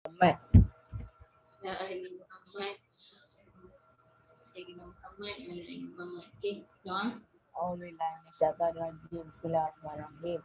Muhammad. Ya ahli Muhammad. Sayyidina Muhammad wa ala ali Muhammad. Okey, doa. Auzubillahi minasyaitonirrajim. Bismillahirrahmanirrahim.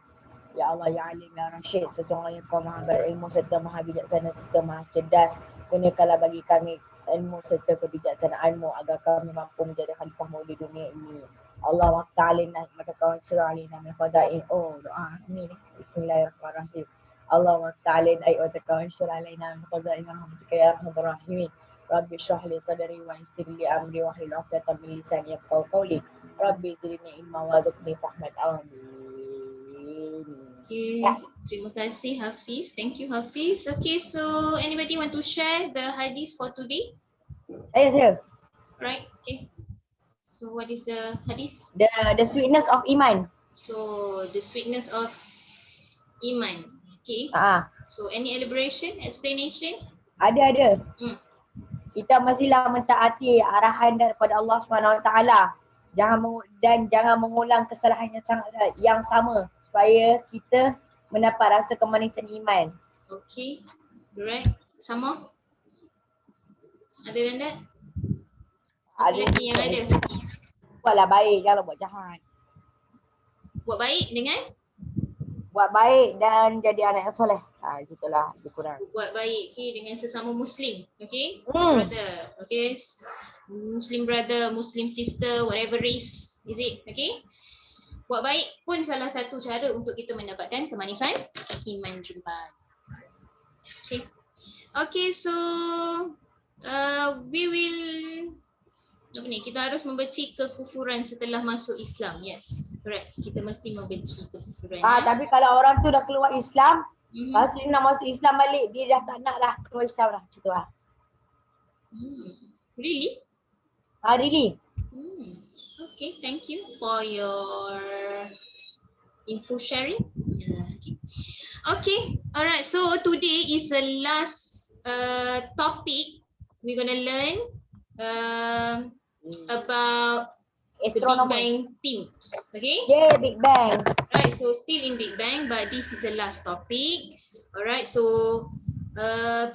Ya Allah, Ya Alim, Ya Rashid, sesungguhnya Kau Maha berilmu serta Maha bijaksana serta Maha cerdas. Kurniakanlah bagi kami ilmu serta kebijaksanaan-Mu agar kami mampu menjadi khalifah-Mu di dunia ini. Allah wa ta'alina maka kawan surah alina min khadain. Oh, doa ni. Bismillahirrahmanirrahim. Allah wa ta'alina wa kawan surah alina min khadain rahmatika ya arhamar rahimin. Rabbi shrah li sadri wa yassir li amri wa hlul 'uqdatam min lisani yafqahu qawli. Rabbi zidni ilma warzuqni fahman. Amin. Okay, terima kasih Hafiz. Thank you Hafiz. Okay, so anybody want to share the hadith for today? Saya. Right, okay. So what is the hadith? The sweetness of iman. So the sweetness of iman. Okay. Ah, So any elaboration, explanation? ada. Hmm. Kita mestilah mentaati arahan daripada Allah Subhanahu Wa Taala. Jangan mengulang kesalahan yang sama supaya kita mendapat rasa kemanisan iman. Okay. Alright. Sama? Ada dan that? Apa lagi yang ada? Buatlah baik, jangan buat jahat. Buat baik dengan? Buat baik dan jadi anak yang soleh. Gitulah lebih kurang. Buat baik, okay, dengan sesama Muslim, okay? Hmm. Brother, okay? Muslim brother, Muslim sister, whatever race, is it, okay? Buat baik pun salah satu cara untuk kita mendapatkan kemanisan iman juga. Okay. Okay, so we will kita harus membenci kekufuran setelah masuk Islam. Yes, correct. Kita mesti membenci kekufuran. Tapi kalau orang tu dah keluar Islam, lepas tu nak masuk Islam balik, dia dah tak nak lah keluar Islam lah. Macam tu lah. Really? Really? Okay, thank you for your info sharing. Okay, alright. So today is the last topic we're gonna learn about the Big Bang themes. Okay? Yeah, Big Bang. Right, so still in Big Bang, but this is the last topic. Alright, so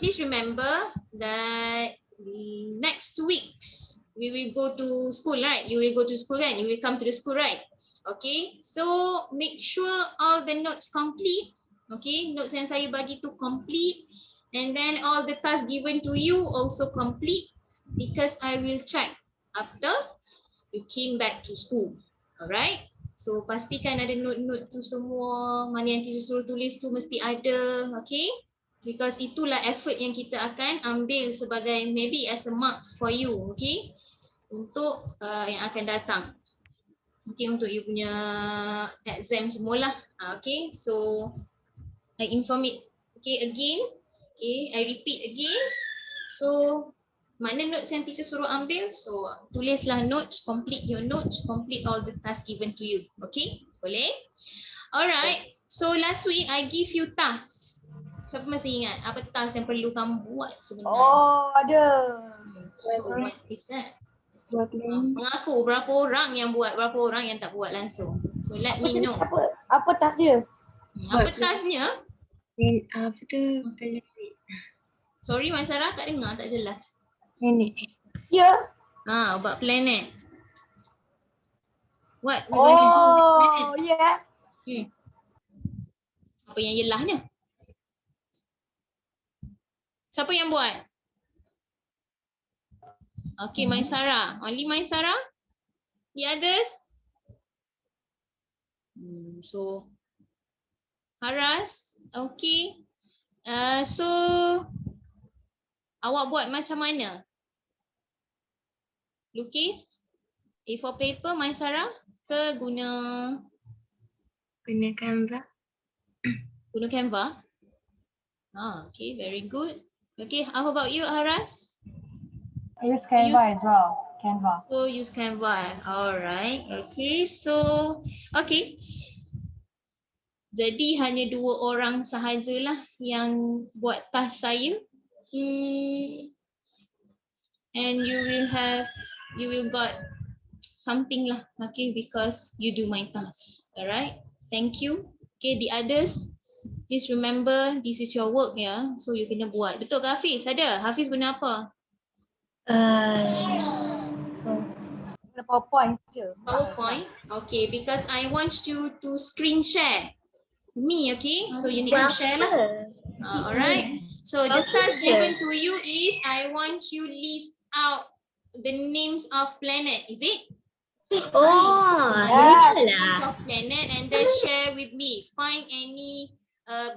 please remember that the next weeks we will go to school, right? You will go to school and you will come to the school, right? Okay, so make sure all the notes complete. Okay, notes yang saya bagi tu complete, and then all the tasks given to you also complete, because I will check after you came back to school. Alright, so pastikan ada note-note tu semua, mana yang teacher suruh tulis tu mesti ada, okay? Because itulah effort yang kita akan ambil sebagai maybe as a marks for you, okay? Untuk yang akan datang. Okay, untuk you punya exam semualah. Okay, so I inform it, okay, again. Okay, I repeat again. So mana notes yang teacher suruh ambil, so tulislah notes, complete your notes, complete all the tasks given to you. Okay, boleh? Alright, so last week I give you tasks. Siapa masih ingat apa task yang perlu kamu buat sebenarnya? Oh, ada. So what is that? Mengaku berapa orang yang buat, berapa orang yang tak buat langsung. So let me know. Apa task dia? Apa tasknya? Apa tu? Sorry Mak Sarah, tak dengar, tak jelas. Ini. Ya. Buat planet. What we going to do with planet? Oh, yeah. Apa yang yelahnya? Siapa yang buat? Okay, Maisara. Only Maisara? The others? So, Haras. Okay. So, awak buat macam mana? Lukis? A4 paper, Maisara? Ke guna Canva. Guna Canva? Okay, very good. Okay, how about you, Haras? I use Canva as well. Canva. So use Canva. Alright. Okay, so okay. Jadi hanya 2 orang sahajalah yang buat task saya. And you will got something lah. Okay, because you do my task. Alright. Thank you. Okay, the others Please remember this is your work ya. So you kena buat. Betul ke Hafiz? Ada? Hafiz guna apa? PowerPoint je. PowerPoint. Okay, because I want you to screen share me, okay? So you need to share lah. Alright. So the task given to you is I want you list out the names of planet. Is it? The names of planet and then share with me. Find any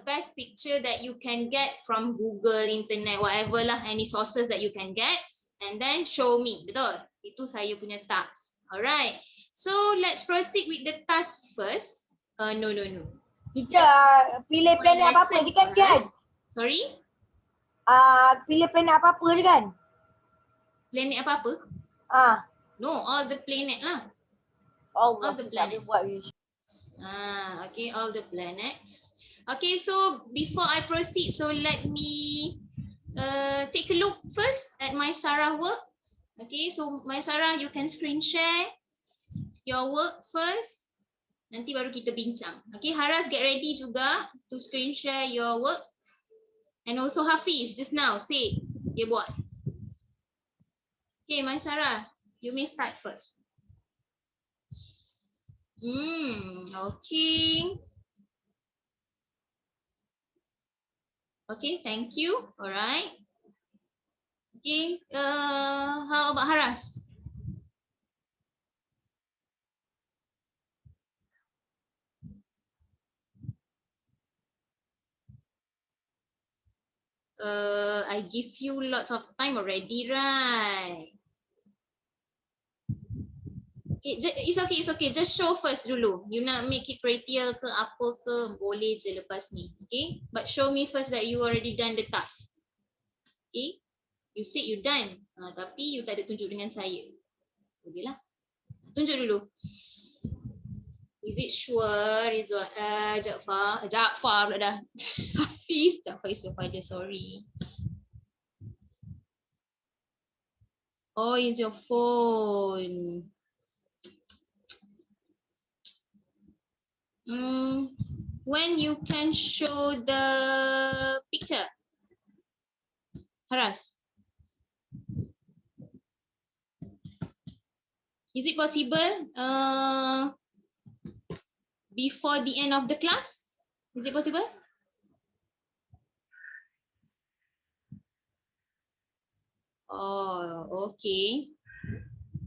best picture that you can get from Google, internet, whatever lah, any sources that you can get, and then show me. Betul? Itu saya punya task. Alright. So let's proceed with the task first. No. Kita pilih planet apa-apa je kan kan? Sorry? Pilih planet apa-apa je kan? Planet apa-apa? No, all the planet lah. All the planets. Okay, all the planets. Okay, so before I proceed, so let me take a look first at my Sarah work. Okay, so my Sarah, you can screen share your work first. Nanti baru kita bincang. Okay, Haras, get ready juga to screen share your work. And also Hafiz, just now, say, dia buat. Okay, my Sarah, you may start first. Okay. Okay, thank you. All right. Okay, how about Haras? I give you lots of time already, right? Okay, it's okay. Just show first dulu. You nak make it prettier ke apa ke, boleh je lepas ni. Okay, but show me first that you already done the task. Okay, you said you done, tapi you tak ada tunjuk dengan saya. Boleh lah. Tunjuk dulu. Is it sure, Rizwan? Jaafar pula dah. Hafiz, Jaafar is your father, sorry. Oh, it's your phone. When you can show the picture? Haras. Is it possible before the end of the class? Is it possible? Oh, okay.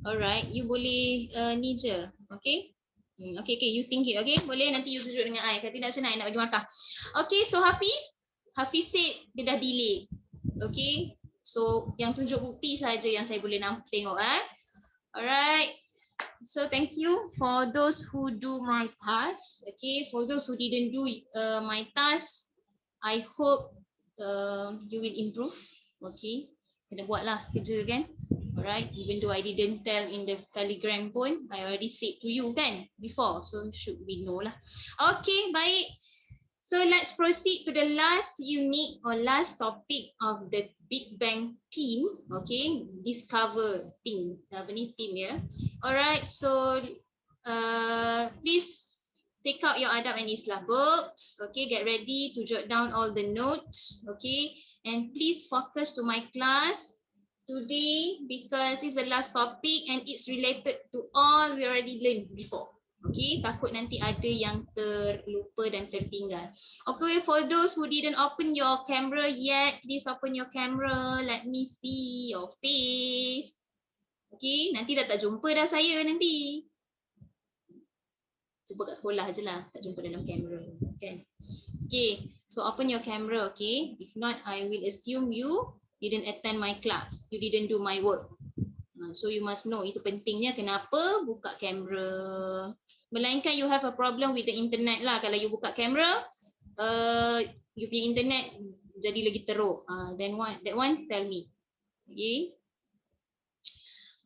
Alright, you boleh ni je. Okay? Okay, you think it, okay? Boleh, nanti you tunjuk dengan I. Kalau tidak macam mana I nak bagi markah. Okay, so Hafiz said dia dah delay. Okay, so yang tunjuk bukti saja yang saya boleh tengok. Alright, so thank you for those who do my task. Okay, for those who didn't do my task, I hope you will improve. Okay, kena buatlah kerja kan. Alright, even though I didn't tell in the Telegram pun, I already said to you kan before, so should we know lah. Okay, baik. So let's proceed to the last unit or last topic of the Big Bang theme. Okay, discover theme. Apa ni theme ya? Alright, so please take out your Adab and Islah books. Okay, get ready to jot down all the notes. Okay, and please focus to my class today because it's the last topic and it's related to all we already learned before. Okay, takut nanti ada yang terlupa dan tertinggal. Okay, for those who didn't open your camera yet, please open your camera. Let me see your face. Okay, nanti dah tak jumpa dah saya nanti. Jumpa kat sekolah je lah, tak jumpa dalam kamera. Okay. Okay, so open your camera, okay? If not, I will assume you didn't attend my class. You didn't do my work. So you must know, itu pentingnya kenapa buka kamera. Melainkan you have a problem with the internet lah. Kalau you buka kamera, you punya internet jadi lagi teruk. Then what? That one, tell me. Okay.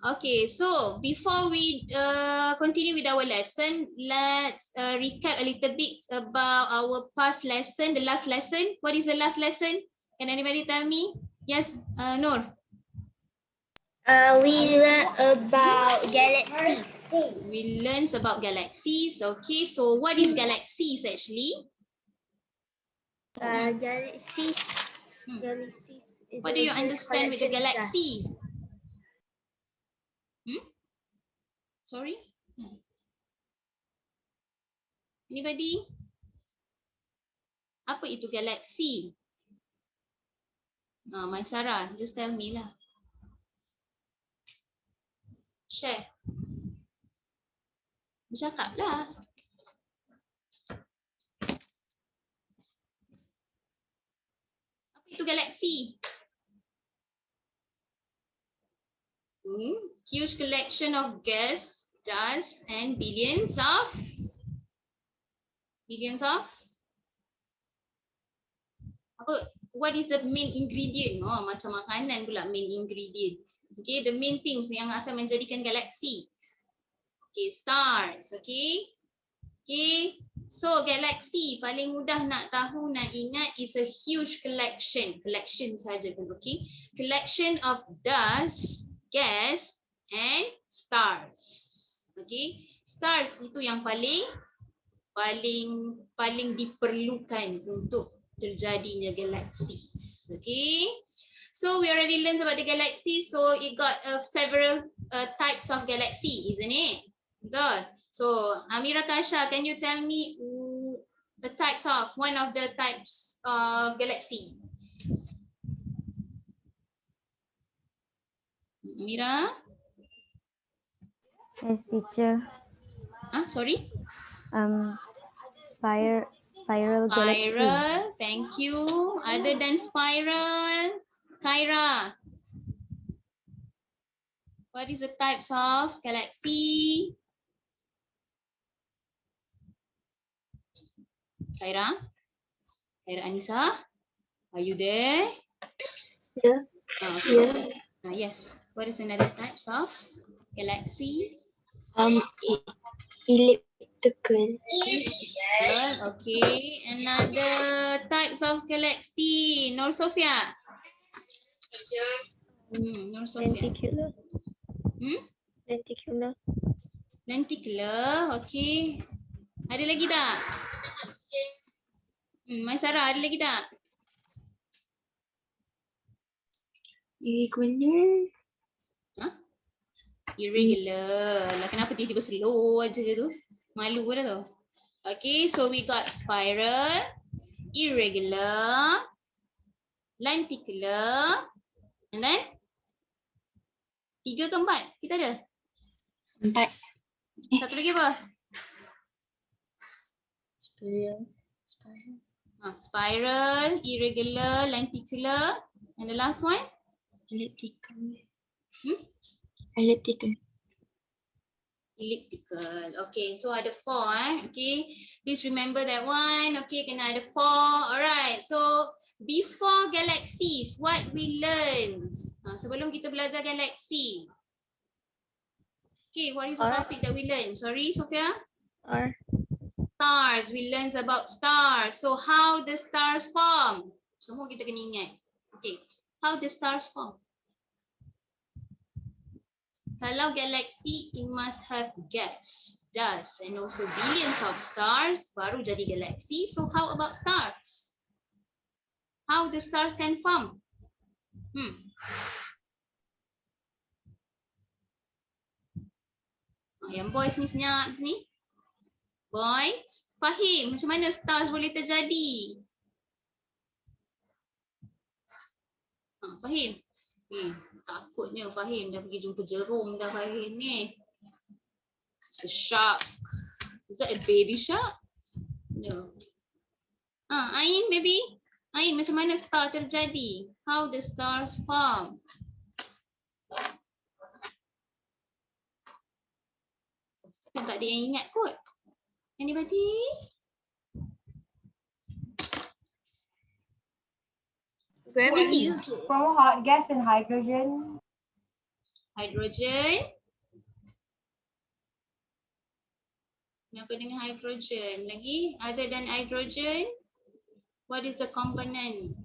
Okay, so before we continue with our lesson, let's recap a little bit about our past lesson, the last lesson. What is the last lesson? Can anybody tell me? Yes, Noor. We learned about galaxies. We learned about galaxies. Okay, so what is galaxies actually? Galaxies. Hmm. Galaxies is What a do you huge understand with the collection of dust. galaxies? Sorry? Anybody? Apa itu galaksi? Maisara, just tell me lah. Share. Bercakap lah. Apa itu galaksi? Huge collection of gas, dust and billions of apa? What is the main ingredient? Oh, macam makanan pula main ingredient. Okay, the main things yang akan menjadikan galaksi. Okay, stars. Okay. Okay. So, galaksi paling mudah nak tahu, nak ingat is a huge collection. Collection saja kan, okay? Collection of dust, gas and stars. Okay? Stars itu yang paling diperlukan untuk terjadinya galaksi. Okay? So we already learned about the galaxy. So it got several types of galaxy, isn't it? Betul. So Amira Kasha, can you tell me the types of one of the types of galaxy? Amira? Yes, teacher. Sorry? Spiral galaxy. Spiral, thank you. Other than spiral, Kyra. What is the types of galaxy? Kyra? Kyra Anissa? Are you there? Yeah. Okay. Yes. What is another types of galaxy? Elliptical. Okay. Another types of galaxy. Nur Sofia. Nur Sofia. Lenticular. Lenticular. Lenticular. Okay. Ada lagi tak? Maisara, ada lagi tak? Irregular. Irregular. Lah kenapa tiba-tiba slow aja tu? Malu dah tu. Okay, so we got spiral, irregular, lenticular, and then 3 ke 4? Kita ada? 4. Satu lagi apa? Spiral, irregular, lenticular, and the last one? Elliptical. Hmm? Elliptical. Elliptical. Okay, so ada 4 Okay, please remember that one. Okay, kena ada 4. Alright, so before galaxies, what we learned? Sebelum kita belajar galaksi. Okay, what is the topic that we learned? Sorry, Sophia? Stars. We learned about stars. So how the stars form? Semua kita kena ingat. Okay, how the stars form? Kalau galaksi, it must have gas, dust, and also billions of stars, baru jadi galaksi. So how about stars? How the stars can form? Yang boys ni senyap sini. Boys, Fahim, macam mana stars boleh terjadi? Fahim? Takutnya Fahim dah pergi jumpa jerung dah Fahim ni. It's a shark. Is that a baby shark? No. Ain, maybe? Ain, macam mana star terjadi? How the stars form? Tak ada yang ingat kot. Anybody? Gravity. From hot gas and hydrogen. Hydrogen. Apa dengan hydrogen? Lagi? Other than hydrogen? What is the component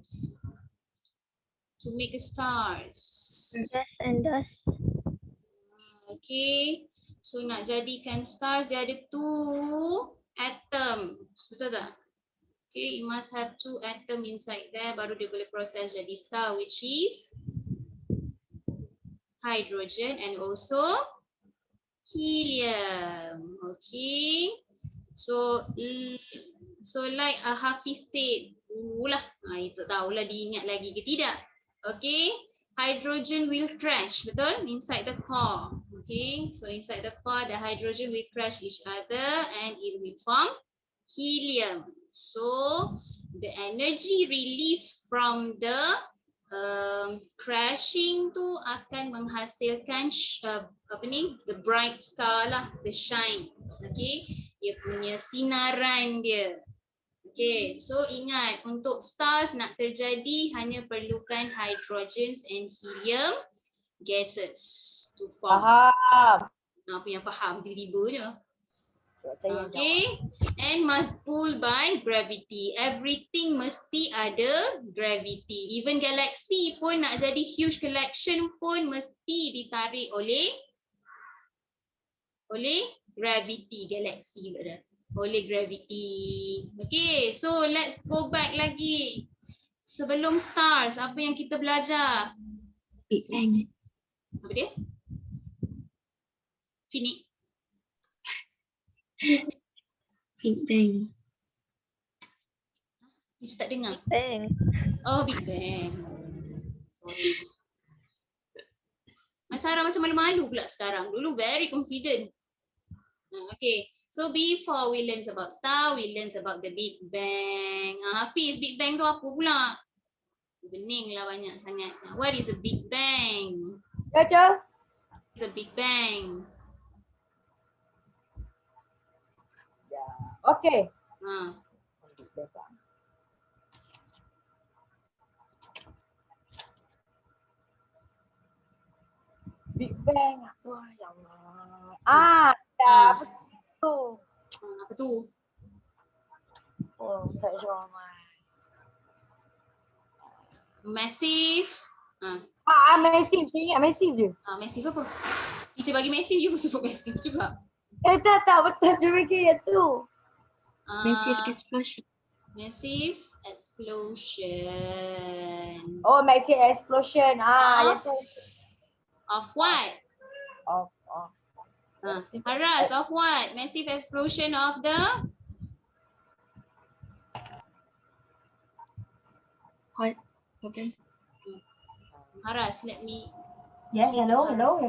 to make stars? Gas and dust. Okay. So nak jadikan stars dia ada 2 atoms. Betul tak? Okay, it must have 2 atom inside there baru dia boleh proses jadi star, which is hydrogen and also helium. Okay, so like Hafiz said dululah, tak tahulah diingat lagi ke tidak. Okay, hydrogen will crash, betul, inside the core. Okay, so inside the core the hydrogen will crash each other and it will form helium. So the energy released from the crashing tu akan menghasilkan the bright star lah, the shine. Okay, dia punya sinaran dia. Okay, so ingat untuk stars nak terjadi hanya perlukan hydrogens and helium gases to form. Faham. Apa yang faham tiba-tiba je. Sebab saya jawab. Okay, and must pull by gravity. Everything mesti ada gravity. Even galaxy pun nak jadi huge collection pun mesti ditarik oleh gravity. Galaxy pula dah. Oleh gravity. Okay, so let's go back lagi. Sebelum stars, apa yang kita belajar? Big Bang. Apa dia? Fini. Big Bang. Kita tak dengar. Bang. Oh, Big Bang. Sorry. Mas Sarah macam malu-malu pula sekarang. Dulu very confident. Okay. So before we learn about star, we learn about the Big Bang. Hafiz, Big Bang tu apa pula? Bening lah banyak sangat. What is a Big Bang? Baca. What is a Big Bang? Ya. Okay. Ha. Big Bang. Wah, ya Allah. Apa tu? Apa tu? Oh, tak sure. Massive. Massive. Saya ingat massive je. Massive apa? Teacher bagi massive, you pun sebut massive juga. Tak. Betul je fikir yang tu. Massive explosion. Massive explosion. Oh, massive explosion. Yang tu. Of what? Of. Haras, of what? Massive explosion of the Hot. Okay. Haras, let me. Yeah, hello. Hello.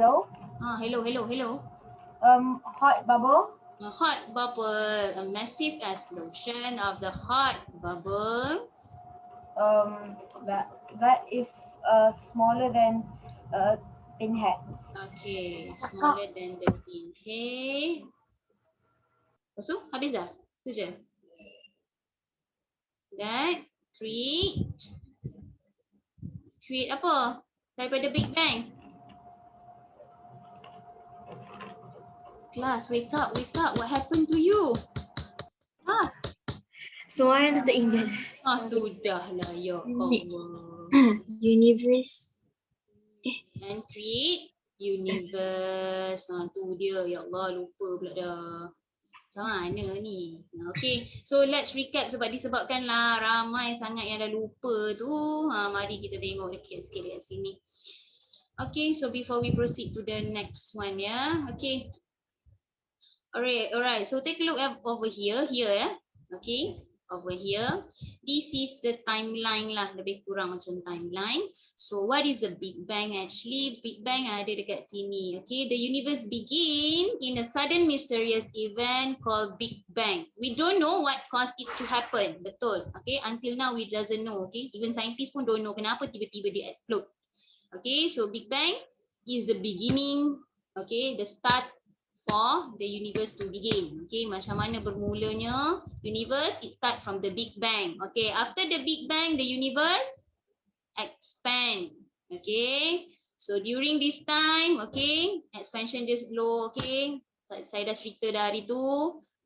Hot bubble. A hot bubble, a massive explosion of the hot bubbles. That is smaller than pinheads. Okay, smaller than the pinhead. Lepas tu, habis dah? Itu je. That create apa? Daripada Big Bang. Class, wake up. What happened to you? Semua yang tak ingat. Sudahlah, ya Allah. Universe. And create universe. Tu dia, ya Allah, lupa pula dah. Macam mana ni? Okay, so let's recap sebab disebabkanlah ramai sangat yang dah lupa tu. Mari kita tengok sikit dekat sini. Okay, so before we proceed to the next one, ya. Okay. Alright. So take a look at over here, Okay, over here. This is the timeline lah, lebih kurang macam timeline. So what is the Big Bang actually? Big Bang ada dekat sini. Okay, the universe begin in a sudden mysterious event called Big Bang. We don't know what caused it to happen. Betul. Okay, until now we doesn't know. Okay, even scientists pun don't know kenapa tiba-tiba dia explode. Okay, so Big Bang is the beginning. Okay, the start for the universe to begin. Okay, macam mana bermulanya universe? It start from the Big Bang. Okay, after the Big Bang, the universe expand. Okay, so during this time, okay, expansion dia slow. Okay, saya dah cerita dah hari tu.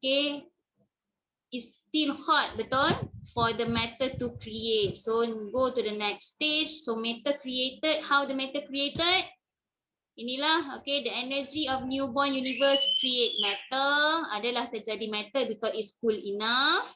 Okay, it's still hot, betul? For the matter to create. So go to the next stage. So matter created. How the matter created? Inilah, okay, the energy of newborn universe create matter. Adalah terjadi matter because it's cool enough.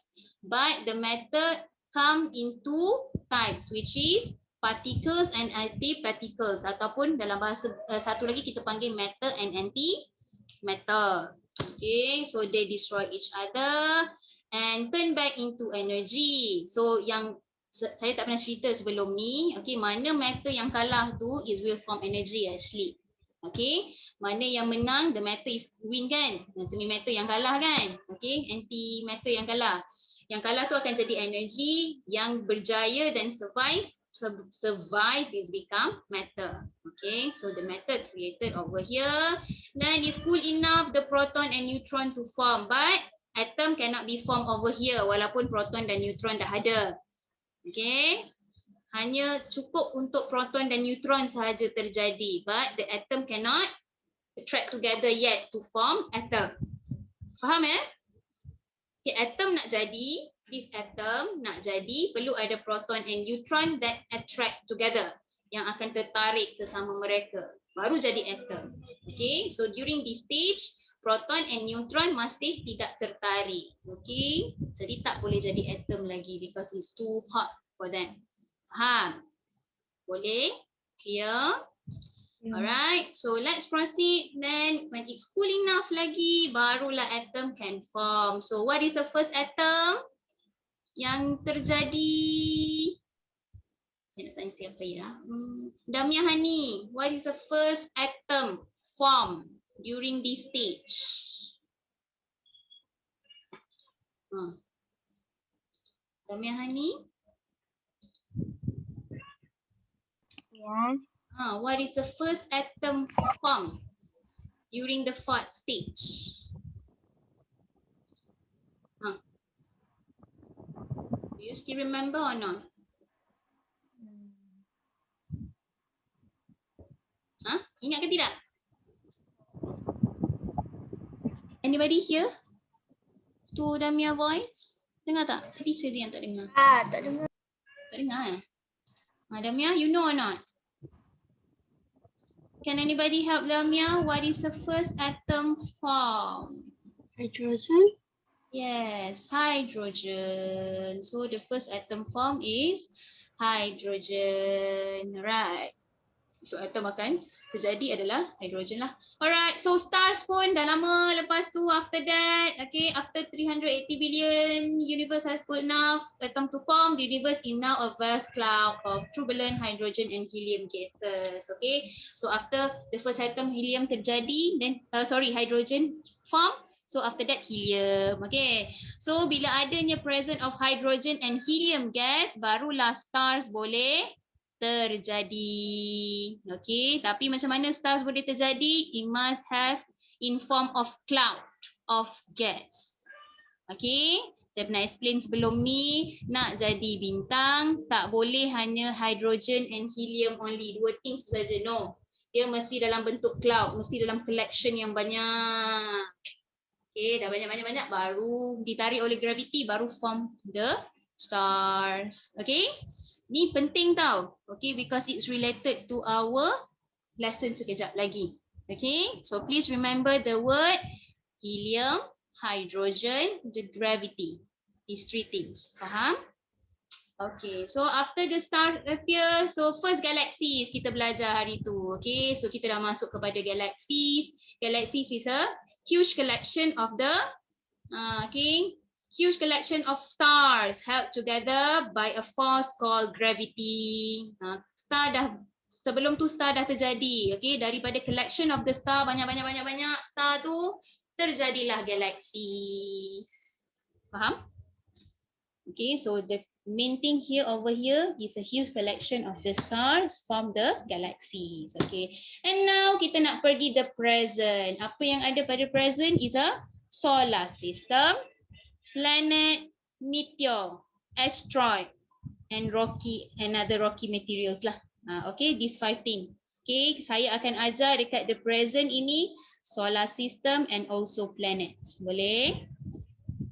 but the matter come in two types, which is particles and antiparticles, ataupun dalam bahasa satu lagi kita panggil matter and antimatter. Okay, so they destroy each other and turn back into energy. So yang saya tak pernah cerita sebelum ni, okay, mana matter yang kalah tu is will form energy actually. Okay, mana yang menang, the matter is win kan, semi matter yang kalah kan, okay, anti matter yang kalah. Yang kalah tu akan jadi energy, yang berjaya dan survive is become matter. Okay, so the matter created over here, then is cool enough the proton and neutron to form, but atom cannot be formed over here walaupun proton dan neutron dah ada. Okay, hanya cukup untuk proton dan neutron sahaja terjadi, but the atom cannot attract together yet to form atom. Faham Okay, atom nak jadi, this atom nak jadi perlu ada proton and neutron that attract together, yang akan tertarik sesama mereka, baru jadi atom. Okay, so during this stage proton and neutron masih tidak tertarik. Okay, jadi tak boleh jadi atom lagi because it's too hot for them. Faham? Boleh? Clear? Alright, so let's proceed. Then when it's cool enough lagi, barulah atom can form. So what is the first atom yang terjadi? Saya nak tanya siapa ya? Damia Hani, what is the first atom form during this stage? Damia Hani? Yes. What is the first atom formed during the fourth stage? Do you still remember or not? Ingat ke tidak? Anybody here? To Damia voice? Dengar tak? Teacher je yang tak dengar. Tak dengar. Tak dengar Damia, you know or not? Can anybody help Damia? What is the first atom formed? Hydrogen. Yes, hydrogen. So the first atom form is hydrogen, right? So atom akan terjadi adalah hydrogen lah. Alright, so stars pun dah lama lepas tu, after that, okay, after 380 billion, universe has cooled enough atom to form. The universe is now a vast cloud of turbulent hydrogen and helium gases. Okay, so after the first atom helium terjadi, then hydrogen form. So after that helium. Okay, so bila adanya presence of hydrogen and helium gas, barulah stars boleh terjadi. Okay, tapi macam mana stars boleh terjadi? It must have in form of cloud of gas. Okay, saya pernah explain sebelum ni, nak jadi bintang tak boleh hanya hydrogen and helium only, dua things saja, no. Dia mesti dalam bentuk cloud, mesti dalam collection yang banyak. Okay, dah banyak-banyak baru ditarik oleh gravity, baru form the stars. Okay, ni penting tau. Okay, because it's related to our lesson sekejap lagi. Okay, so please remember the word helium, hydrogen, the gravity. These three things. Faham? Okay, so after the star appear, so first galaxies kita belajar hari tu. Okay, so kita dah masuk kepada galaxies. Galaxies is a huge collection of the huge collection of stars held together by a force called gravity. Star dah sebelum tu star dah terjadi. Okay, daripada collection of the star, banyak star tu terjadilah galaxies. Faham? Okay, so the main thing here over here is a huge collection of the stars from the galaxies. Okay, and now kita nak pergi the present. Apa yang ada pada present is a solar system, planet, meteor, asteroid, and other rocky materials lah. Okay, these 5 things. Okay, saya akan ajar dekat the present ini solar system and also planet. Boleh?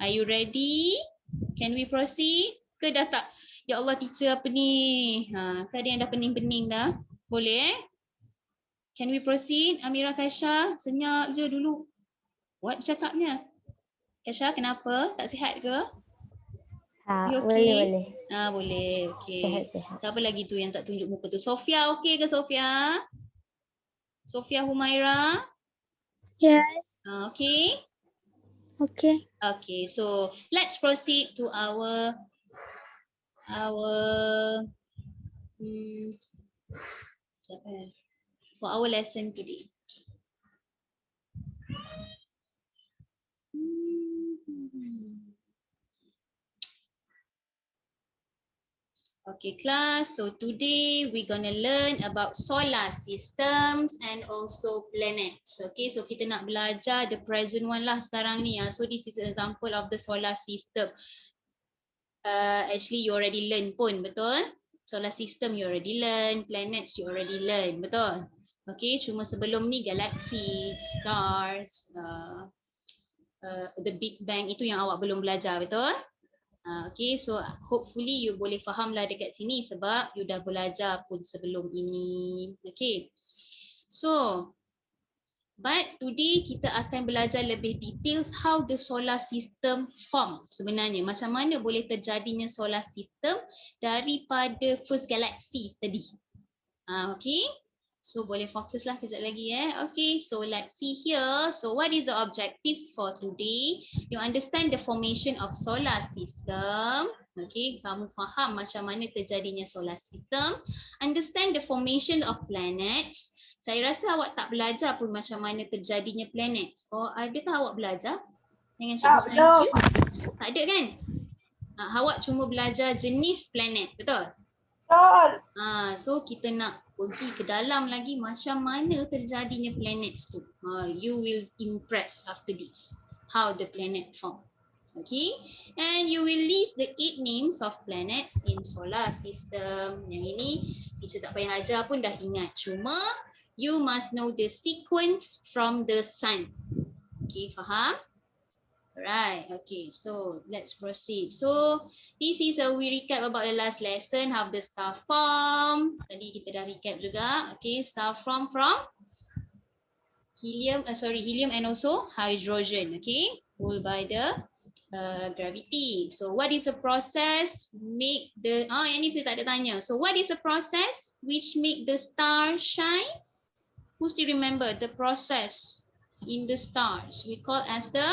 Are you ready? Can we proceed? Ke dah tak? Ya Allah, teacher apa ni? Ke ada yang dah pening-pening dah? Boleh Can we proceed? Amira, Kaisha, senyap je dulu. What bercakapnya? Kaisha, kenapa? Tak sihat ke? You Boleh, okay? boleh. Boleh. Okay. Sihat. Siapa lagi tu yang tak tunjuk muka tu? Sofia okay ke Sofia? Sofia Humaira? Yes. Okay. Okay. Okay. So let's proceed to our for our lesson today. Okay class, so today we're gonna learn about solar systems and also planets. Okay, so kita nak belajar the present one lah sekarang ni. So this is an example of the solar system. Actually you already learn pun, betul? Solar system you already learn, planets you already learn, betul? Okay, cuma sebelum ni galaxies, stars, the Big Bang itu yang awak belum belajar, betul? Okay, so hopefully you boleh faham lah dekat sini sebab you dah belajar pun sebelum ini. Okay, so but today kita akan belajar lebih details how the solar system form sebenarnya. Macam mana boleh terjadinya solar system daripada first galaxies tadi. Okay, so boleh fokuslah kejap lagi Okay, so let's see here. So what is the objective for today? You understand the formation of solar system. Okay, kamu faham macam mana terjadinya solar system. Understand the formation of planets. Saya rasa awak tak belajar pun macam mana terjadinya planet. Adakah awak belajar dengan cikgu sains you? Tak ada kan? Awak cuma belajar jenis planet, betul? Betul. So kita nak pergi ke dalam lagi macam mana terjadinya planet tu. You will impress after this how the planet form. Okay, and you will list the 8 names of planets in solar system. Yang ini teacher tak payah ajar pun dah ingat. Cuma you must know the sequence from the sun. Okay, faham? Alright, okay, so let's proceed. So this is we recap about the last lesson, how the star form. Tadi kita dah recap juga. Okay, star form from helium and also hydrogen. Okay, pulled by the gravity. So what is the process make the yang ni saya tak ada tanya. So what is the process which make the star shine? Who still remember the process in the stars? We call as the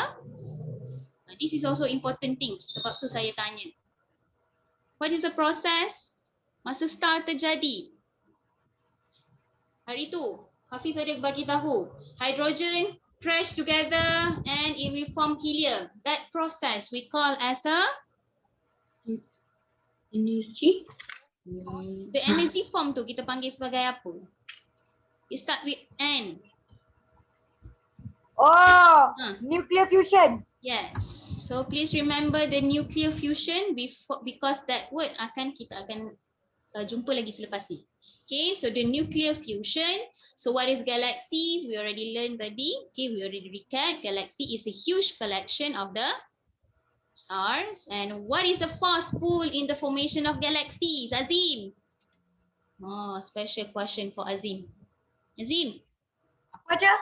this is also important things sebab tu saya tanya. What is the process masa star terjadi? Hari tu Hafiz ada bagi tahu hydrogen crash together and it will form helium. That process we call as a Energy. the energy form tu kita panggil sebagai apa? It start with N. Nuclear fusion. Yes. So please remember the nuclear fusion because that word kita akan jumpa lagi selepas ni. Okay, so the nuclear fusion. So what is galaxies? We already learned tadi. Okay, we already recap. Galaxy is a huge collection of the stars. And what is the force pull in the formation of galaxies? Azim. Special question for Azim. Azim. Apa je?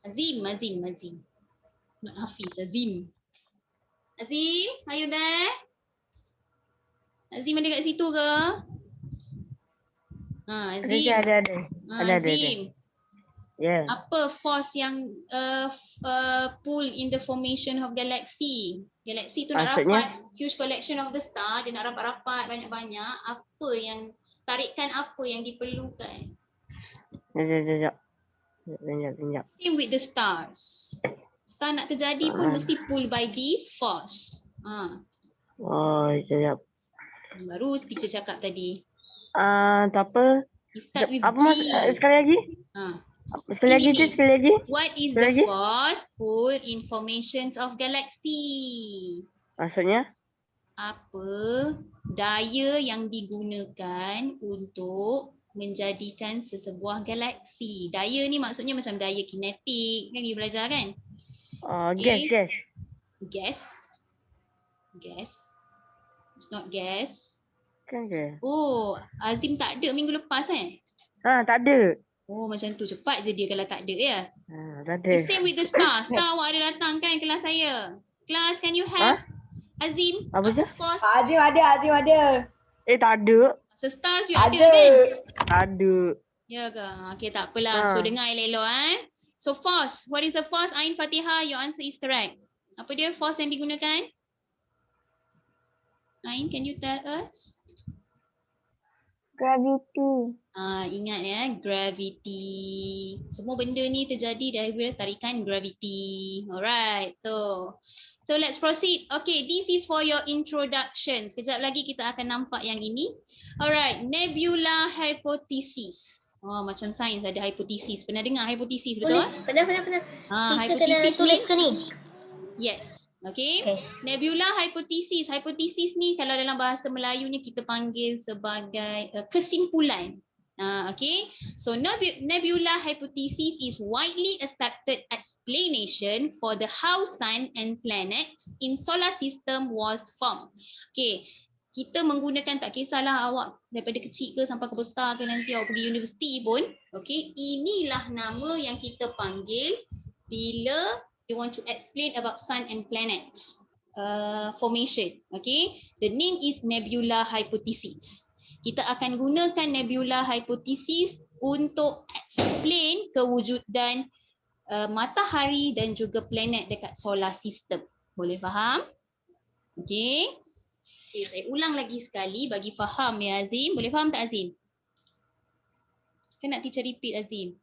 Azim. Not Hafiz, Azim. Azim, are you there? Azim ada kat situ ke? Azim. Ada. Azim. Yeah. Apa force yang pull in the formation of galaxy? Galaxy tu nak Maksudnya? rapat, huge collection of the star, dia nak rapat-rapat banyak-banyak. Tarikan apa yang diperlukan? Sekejap. Same with the stars. Star nak terjadi pun mesti pull by this force. Sekejap. Baru teacher cakap tadi. Tak apa. You start with Apa G. sekali lagi? Sekali lagi je, sekali lagi. What is Sekali the lagi? force pull in formations of galaxy? Maksudnya? Apa daya yang digunakan untuk menjadikan sesebuah galaksi? Daya ni maksudnya macam daya kinetik. Kan you belajar kan? Gas. Gas. It's not gas. Kan ke? Azim tak ada minggu lepas Tak ada. Macam tu. Cepat je dia kalau tak ada ya. Tak ada. The same with the star. Star awak ada datang kan kelas saya? Class, can you have Azim, Apa je? force? Azim ada. Tak ada. Stars you ada kan? Tak ada. Ya ke? Okay, tak apalah. So, dengar elok-elok So, force. What is the force? Ain Fatihah, your answer is correct. Apa dia force yang digunakan? Ain, can you tell us? Gravity. Ingat ya, gravity. Semua benda ni terjadi daripada tarikan gravity. Alright, so let's proceed. Okay, this is for your introduction. Sekejap lagi kita akan nampak yang ini. Alright, nebula hypothesis. Oh, macam sains ada hypothesis. Pernah dengar hypothesis, betul? Pernah. Teacher kena Hypothesis tulis ke ni? Yes. Okay. Nebula hypothesis. Hypothesis ni kalau dalam bahasa Melayu ni kita panggil sebagai kesimpulan. Okay. So nebula hypothesis is widely accepted explanation for the how sun and planets in solar system was formed. Okay. Kita menggunakan, tak kisahlah awak daripada kecil ke sampai ke besar ke nanti awak pergi universiti pun. Okay. Inilah nama yang kita panggil bila you want to explain about sun and planets formation. Okay, the name is nebula hypothesis. Kita akan gunakan nebula hypothesis untuk explain kewujudan matahari dan juga planet dekat solar system. Boleh faham? Okay. Okay, saya ulang lagi sekali bagi faham ya Azim. Boleh faham tak Azim? Kan nak teacher repeat Azim?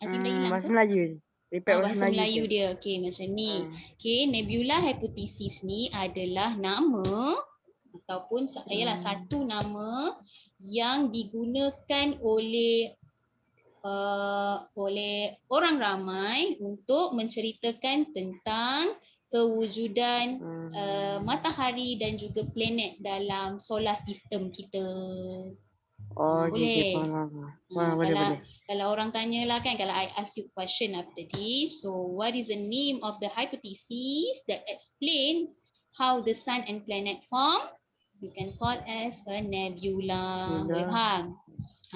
Azim dah hilang Bahasa ke? Melayu. Repeat Bahasa Melayu dia. Okay, macam ni. Okay, nebula hypothesis ni adalah nama ataupun ialah satu nama yang digunakan oleh orang ramai untuk menceritakan tentang kewujudan matahari dan juga planet dalam solar system kita. Boleh. Boleh. Kalau orang tanyalah kan, kalau I ask you question after this, so what is the name of the hypothesis that explain how the sun and planet form? You can call as a nebula. Boleh faham?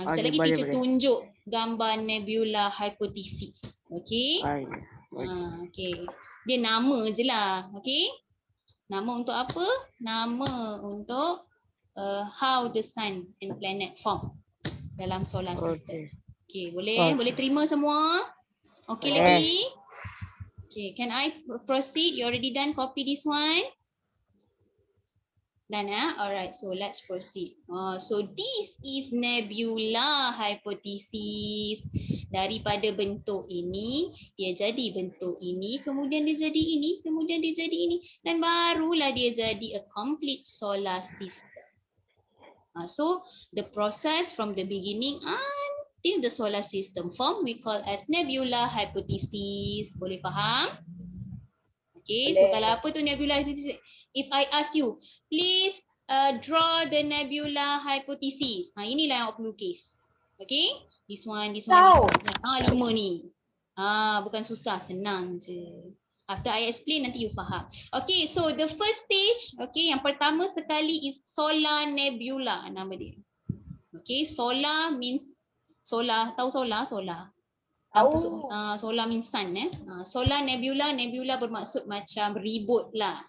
Sekejap lagi teacher tunjuk gambar nebula hypothesis. Okay? Okay. Dia nama je lah. Okay? Nama untuk apa? Nama untuk how the sun and planet form dalam solar system. Okay, boleh terima semua? Okay lagi? Okay, can I proceed? You already done copy this one? Done Alright, so let's proceed. So this is nebula hypothesis. Daripada bentuk ini, dia jadi bentuk ini, kemudian dia jadi ini, kemudian dia jadi ini, dan barulah dia jadi a complete solar system. So the process from the beginning until the solar system form we call as nebula hypothesis. Boleh faham? Okay, so kalau apa tu nebula hypothesis? If I ask you, please draw the nebula hypothesis. Inilah yang awak perlu lukis. Okay, this one. 5 ni. Bukan susah, senang je. After I explain nanti you faham. Okay, so the first stage, okay, yang pertama sekali is solar nebula nama dia. Okay, solar means solar, tahu solar? Tahu. Solar means sun Solar nebula bermaksud macam ribut lah.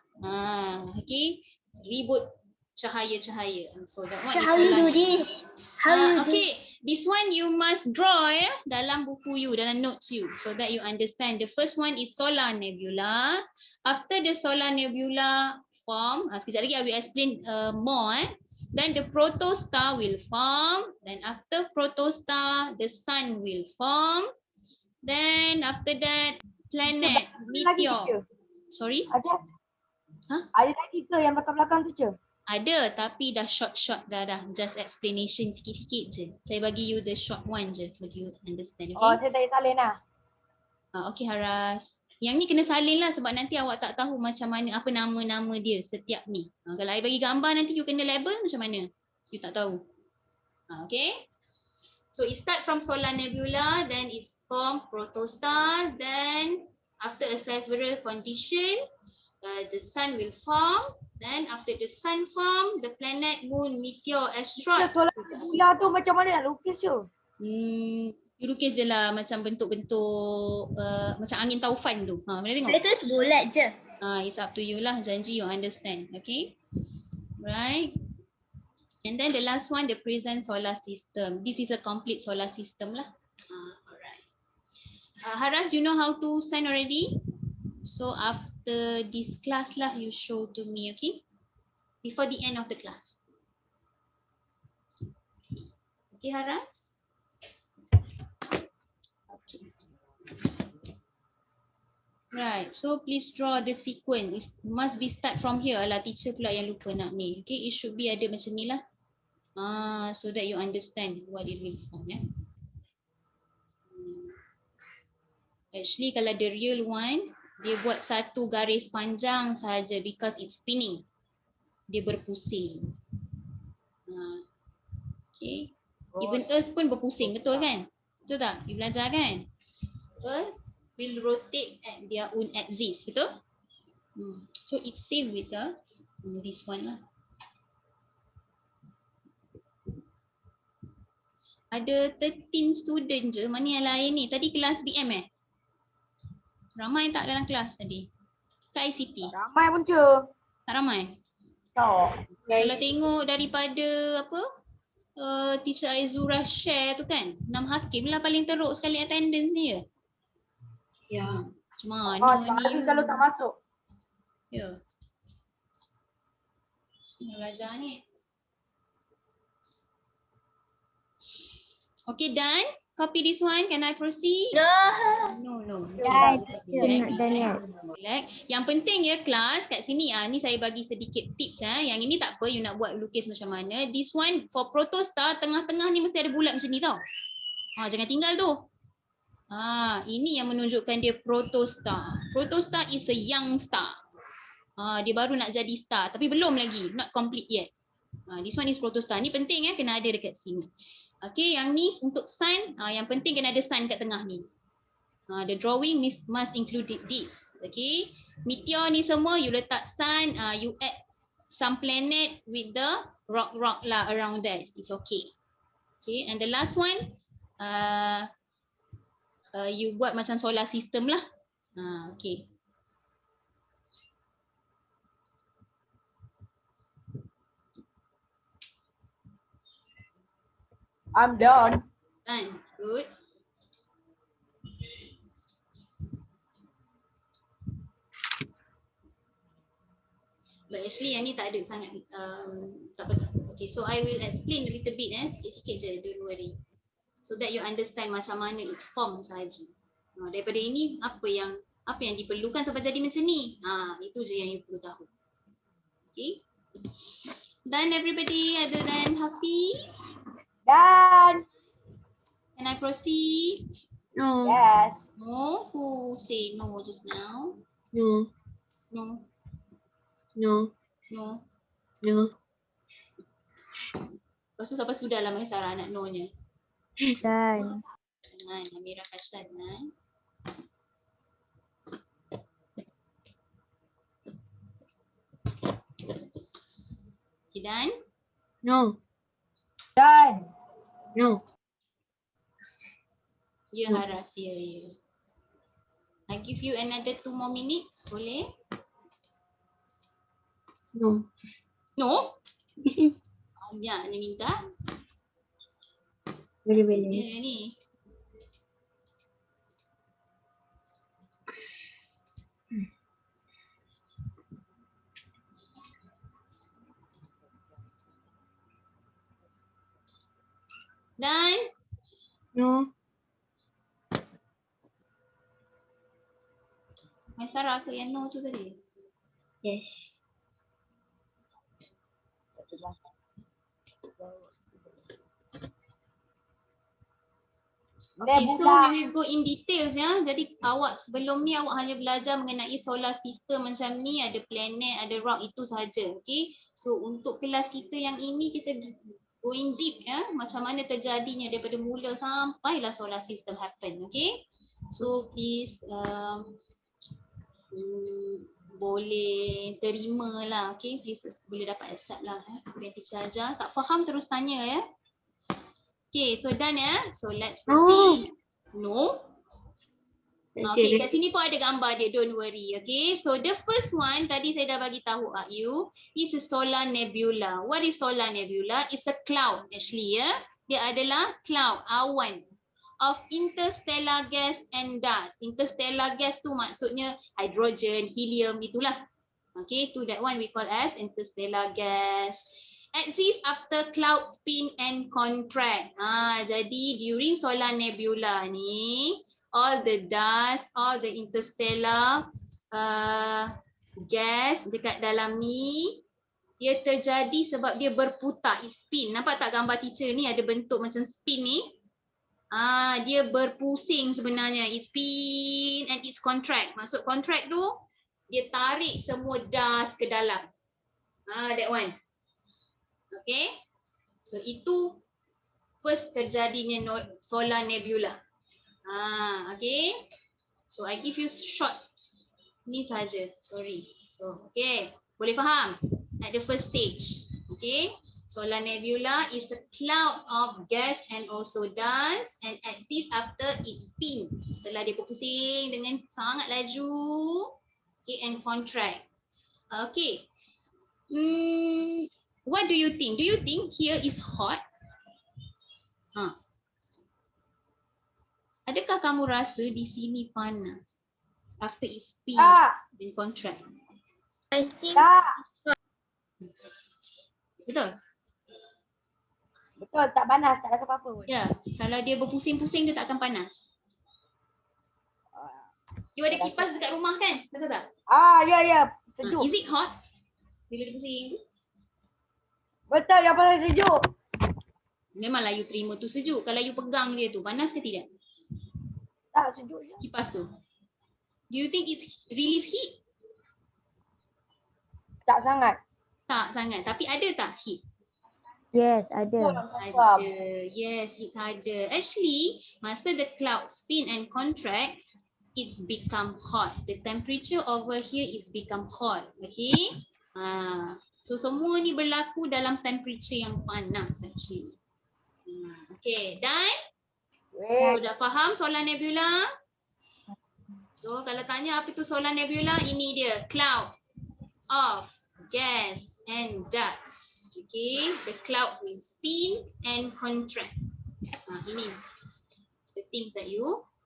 Okay, ribut cahaya-cahaya. So that one is How you do this? Okay, this one you must draw dalam buku you, dalam notes you, so that you understand. The first one is solar nebula. After the solar nebula form, sekejap lagi I will explain more. Then the protostar will form. Then after protostar, the sun will form. Then after that, planet, meteor. Sorry? Ada? Ada lagi ke yang belakang-belakang tu je? Ada, tapi dah short dah. Just explanation sikit-sikit je. Saya bagi you the short one je for you understand. Okay? Saya tak salin lah. Okay Haras. Yang ni kena salin lah sebab nanti awak tak tahu macam mana, apa nama-nama dia setiap ni. Kalau I bagi gambar nanti you kena label macam mana? You tak tahu. Okay? So it start from solar nebula, then it's form protostar, then after a several condition, the sun will form. Then after the sun form, the planet, moon, meteor, asteroid. Solar nebula tu macam mana nak lukis tu? You lukis je lah macam bentuk-bentuk macam angin taufan tu. Boleh tengok? Saya tulis bulat je. It's up to you lah. Janji you understand. Okay. Right. And then the last one, the present solar system. This is a complete solar system lah. Alright. Haras, you know how to sign already? So after this class lah, you show to me, okay? Before the end of the class. Okay, Haras? Okay. Right, so please draw the sequence. It must be start from here lah. Teacher pula yang lupa nak ni. Okay, it should be ada macam ni lah. So that you understand what it will form. Yeah? Actually, kalau the real one, dia buat satu garis panjang sahaja because it's spinning. Dia berpusing. Okay. Even Earth pun berpusing, betul kan? Betul tak? You belajar kan? Earth will rotate at their own axis, betul? So it's same with this one lah. Ada 13 student je, mana yang lain ni? Tadi kelas BM Ramai tak dalam kelas tadi? Kat ICT? Ramai pun je. Tak ramai? Tak. Kalau tengok daripada apa? Teacher Aizura share tu kan, 6 hakim lah paling teruk sekali attendance ni ya. Ya. Macam mana ni? Kalau tak masuk. Ya. Sini belajar ni. Okay, done? Copy this one. Can I proceed? No. Done yet. Relax. Yang penting ya kelas kat sini ni saya bagi sedikit tips Yang ini tak apa you nak buat lukis macam mana. This one for protostar tengah-tengah ni mesti ada bulat macam ni tau. Jangan tinggal tu. Ini yang menunjukkan dia protostar. Protostar is a young star. Dia baru nak jadi star tapi belum lagi, not complete yet. This one is protostar. Ni penting kena ada dekat sini. Okay, yang ni untuk sun, yang penting kena ada sun kat tengah ni. The drawing must include this. Okay, meteor ni semua you letak sun, you add some planet with the rock lah around that. It's okay. Okay, and the last one, you buat macam solar system lah. Okay. I'm done. Done. Good. But actually yang ni tak ada sangat tak apa. Okay, so I will explain a little bit sikit-sikit je, don't worry. So that you understand macam mana its form sahaja. Daripada ini apa yang diperlukan sampai jadi macam ni. Itu je yang you perlu tahu. Okay. Done everybody other than Hafiz? Done. Can I proceed? No. Yes. No? Who say no just now? No. No. No. No. No. Lepas tu sampai sudah lah Maisara nak no-nya. Done. Amira Kashtan. Okay, done? No. Done. No. Ya Haras, ya. I give you another 2 more minutes, boleh? No. No? Ya, ni minta. Boleh. Ya ni. Done? No. Maisara ke yang no tu tadi? Yes. Okay, so we will go in details ya. Jadi awak sebelum ni awak hanya belajar mengenai solar system macam ni, ada planet, ada rock, itu sahaja. Okay, so untuk kelas kita yang ini kita going deep ya, macam mana terjadinya daripada mula sampailah solar system happen. Okay, so please boleh terima lah. Okay, please boleh dapat accept lah apa yang teacher ajar. Tak faham terus tanya ya. Okay, so done ya. So let's proceed. No. Okay, kat sini pun ada gambar dia, don't worry. Okay, so the first one tadi saya dah bagi tahu you is a solar nebula. What is solar nebula? It's a cloud actually, ya. Dia adalah cloud, awan of interstellar gas and dust. Interstellar gas tu maksudnya hydrogen, helium, itulah. Okay, to that one we call as interstellar gas. Exists after cloud spin and contract. Jadi during solar nebula ni, all the dust, all the interstellar gas dekat dalam ni, dia terjadi sebab dia berputar, it spin. Nampak tak gambar teacher ni ada bentuk macam spin ni? Dia berpusing sebenarnya. It spin and it's contract. Maksud contract tu, dia tarik semua dust ke dalam. That one. Okay. So itu first terjadinya solar nebula. Okay. So I give you short ni saja. Sorry. So okay. Boleh faham? At the first stage. Okay. Solar nebula is a cloud of gas and also dust and exists after it spin. Setelah dia berpusing dengan sangat laju, okay, and contract. Okay. What do you think? Do you think here is hot? Adakah kamu rasa di sini panas after it spin and contract? I think Betul? Betul, tak panas, tak rasa apa-apa pun. Ya, kalau dia berpusing-pusing dia tak akan panas. You ada kipas dekat rumah kan? Betul tak? Ya, sejuk. Is it hot? Bila dia pusing tu? Betul, yang paling sejuk. Memanglah you terima tu sejuk. Kalau you pegang dia tu, panas ke tidak? Tak, sejuk je. Kipas tu. Do you think it's release heat? Tak sangat. Tak sangat. Tapi ada tak heat? Yes, ada. Ada. Yes, it's ada. Actually, masa the cloud spin and contract, it's become hot. The temperature over here is become hot. Okay? So semua ni berlaku dalam temperature yang panas actually. Okay, done? So dah faham solar nebula? So kalau tanya apa itu solar nebula, ini dia, cloud of gas and dust. Okay, the cloud will spin and contract. Ini the things that you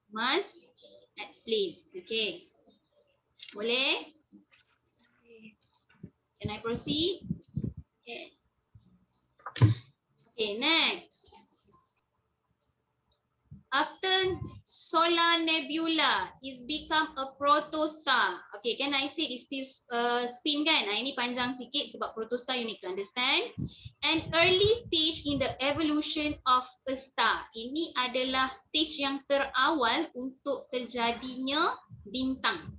must explain. Okay, boleh? Can I proceed? Okay, next. After solar nebula is become a protostar. Okay, can I say it's still spin kan? Ini panjang sikit sebab protostar you need to understand. An early stage in the evolution of a star. Ini adalah stage yang terawal untuk terjadinya bintang.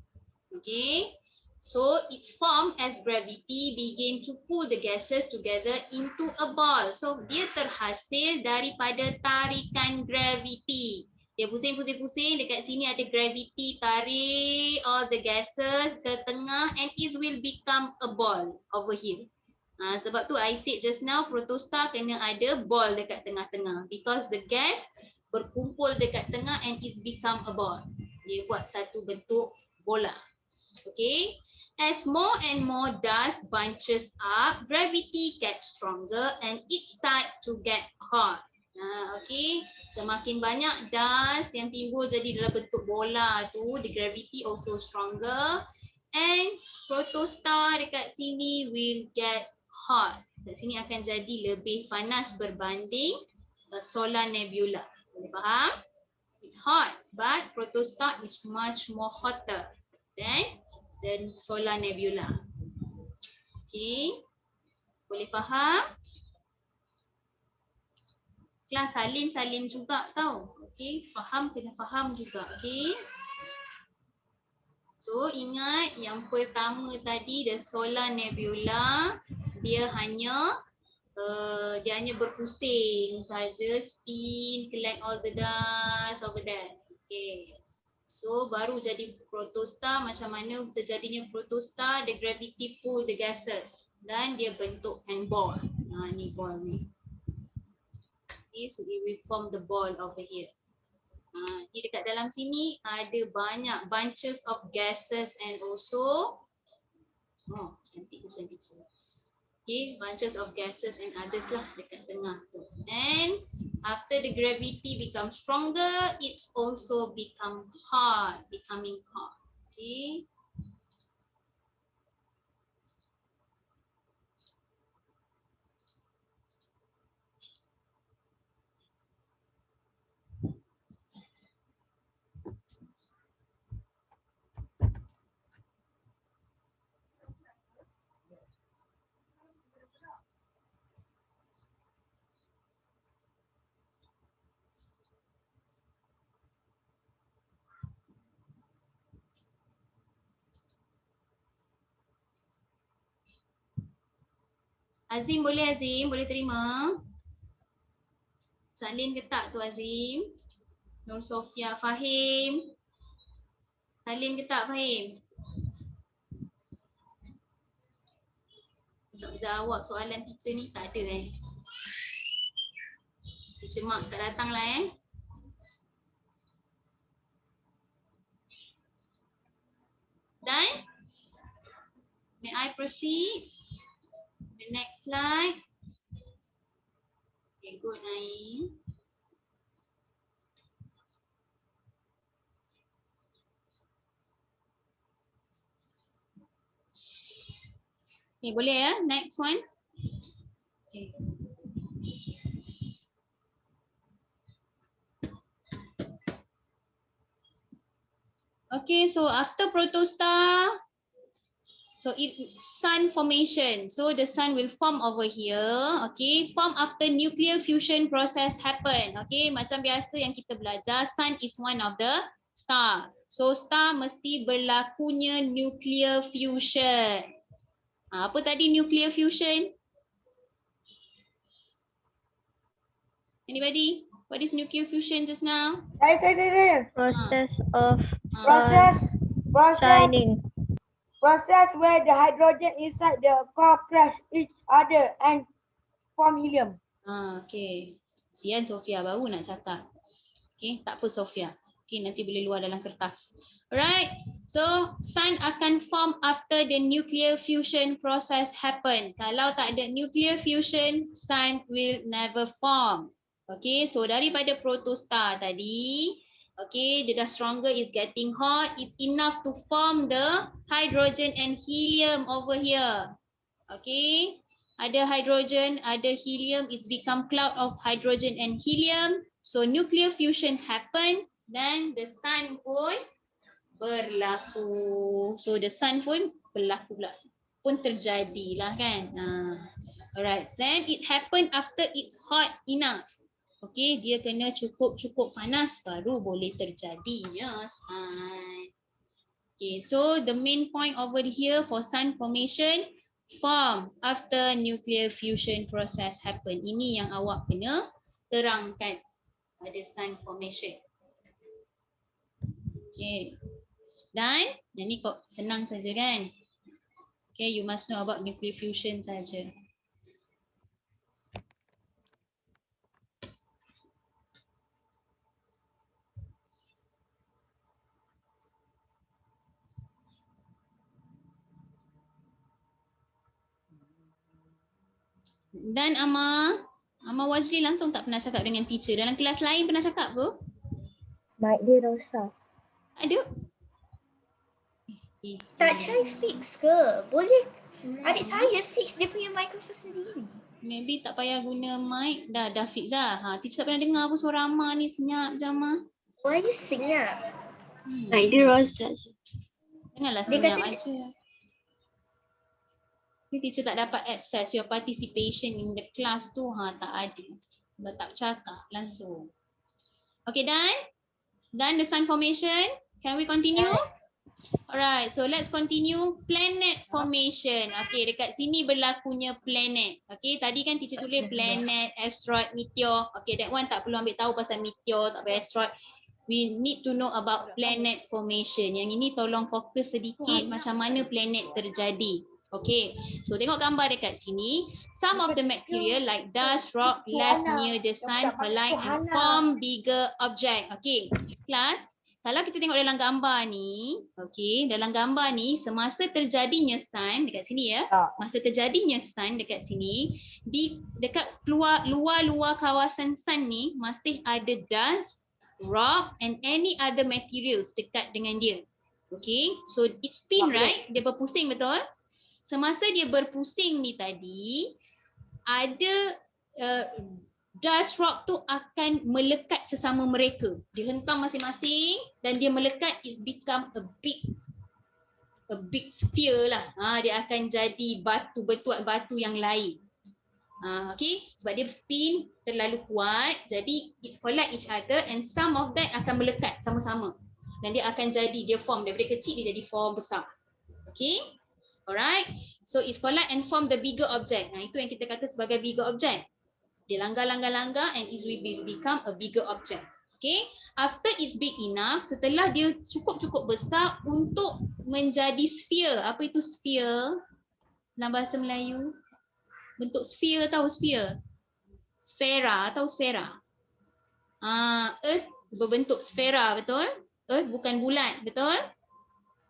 Okay. So its form as gravity begin to pull the gases together into a ball. So dia terhasil daripada tarikan gravity. Dia pusing-pusing-pusing, dekat sini ada gravity tarik all the gases ke tengah and it will become a ball over here. Sebab tu I said just now protostar kena ada ball dekat tengah-tengah because the gas berkumpul dekat tengah and it's become a ball. Dia buat satu bentuk bola. Okay, as more and more dust bunches up, gravity gets stronger and it start to get hot. Okay, semakin banyak dust yang timbul jadi dalam bentuk bola tu, the gravity also stronger and protostar dekat sini will get hot. Dekat sini akan jadi lebih panas berbanding solar nebula. Boleh faham? It's hot, but protostar is much more hotter than solar nebula. Okay, boleh faham? Kelas salin juga tau. Okay, faham kena faham juga. Okay. So ingat yang pertama tadi the solar nebula dia hanya berpusing saja, spin, collect all the dust over there. Okay. So baru jadi protostar. Macam mana terjadinya protostar? The gravity pull the gases dan dia bentukkan ball. Ni ball ni. Okay, so it will form the ball over here. Ni dekat dalam sini ada banyak bunches of gases and also cantik tulisan teacher. Okay, bunches of gases and others lah dekat tengah tu. And after the gravity become stronger, it's also becoming hot. Okay. Azim boleh terima? Salin ke tak tu Azim? Nur Sofia, Fahim? Salin ke tak Fahim? Tak jawab soalan teacher ni tak ada Teacher Mak tak datang lah Done? May I proceed? The next slide. Okay, good Naim. Okay, boleh ya? Next one. Okay. Okay, so after protostar, so it sun formation. So the sun will form over here. Okay, form after nuclear fusion process happen. Okay, macam biasa yang kita belajar, sun is one of the star. So star mesti berlakunya nuclear fusion. Apa tadi nuclear fusion? Anybody? What is nuclear fusion just now? Saya. Process of Process where the hydrogen inside the core crash each other and form helium. Okay. Sian Sofia baru nak cakap. Okay, tak apa Sofia. Okay, nanti boleh luar dalam kertas. Alright. So, sun akan form after the nuclear fusion process happen. Kalau tak ada nuclear fusion, sun will never form. Okay, so daripada protostar tadi, okay, dia dah stronger, is getting hot, it's enough to form the hydrogen and helium over here. Okay, ada hydrogen, ada helium, it's become cloud of hydrogen and helium. So nuclear fusion happen, then the sun pun berlaku. So the sun pun berlaku pula, pun terjadilah kan. Alright, then it happen after it's hot enough. Okay, dia kena cukup panas baru boleh terjadinya sun. Okay, so the main point over here for sun formation, form after nuclear fusion process happen. Ini yang awak kena terangkan pada sun formation. Okay, dan ini kok senang saja kan? Okay, you must know about nuclear fusion saja. Dan Ama Wazli langsung tak pernah cakap dengan teacher. Dalam kelas lain pernah cakap ke? Mic dia rosak. Ada? Tak try fix ke? Boleh adik saya fix dia punya mikrofon sendiri. Maybe tak payah guna mic. Dah fix dah. Teacher tak pernah dengar pun suara Ama ni senyap je Ama. Why you senyap? Mic dia rosak je. Janganlah Dia senyap kata aja. Teacher tak dapat access your participation in the class tu. Tak ada. Sebab tak cakap langsung. Okay, done the sun formation. Can we continue? Alright, so let's continue planet formation. Okay, dekat sini berlakunya planet. Okay, tadi kan teacher tulis planet, asteroid, meteor. Okay, that one tak perlu ambil tahu pasal meteor, tak pasal asteroid. We need to know about planet formation. Yang ini tolong fokus sedikit macam mana planet terjadi. Okay, so tengok gambar dekat sini. Some of the material like dust, rock left near the sun collide and form bigger object. Okay, kelas. Kalau kita tengok dalam gambar ni, okay, dalam gambar ni semasa terjadinya sun dekat sini ya, masa terjadinya sun dekat sini, di dekat luar kawasan sun ni masih ada dust, rock and any other materials dekat dengan dia. Okay, so it spin right, dia berpusing betul? Semasa dia berpusing ni tadi, ada dust rock tu akan melekat sesama mereka. Dia hentam masing-masing dan dia melekat, it become a big sphere lah. Dia akan jadi batu, bertuat batu yang lain. Okay, sebab dia spin terlalu kuat, jadi it collide each other and some of that akan melekat sama-sama. Dan dia akan jadi, dia form daripada kecil dia jadi form besar. Okay, alright. So it's collide and form the bigger object. Itu yang kita kata sebagai bigger object. Dia langgar and it will become a bigger object. Okay, after it's big enough, setelah dia cukup besar untuk menjadi sphere. Apa itu sphere dalam bahasa Melayu? Bentuk sphere, tahu sphere? Sfera, tahu sfera? Earth berbentuk sfera, betul? Earth bukan bulat, betul?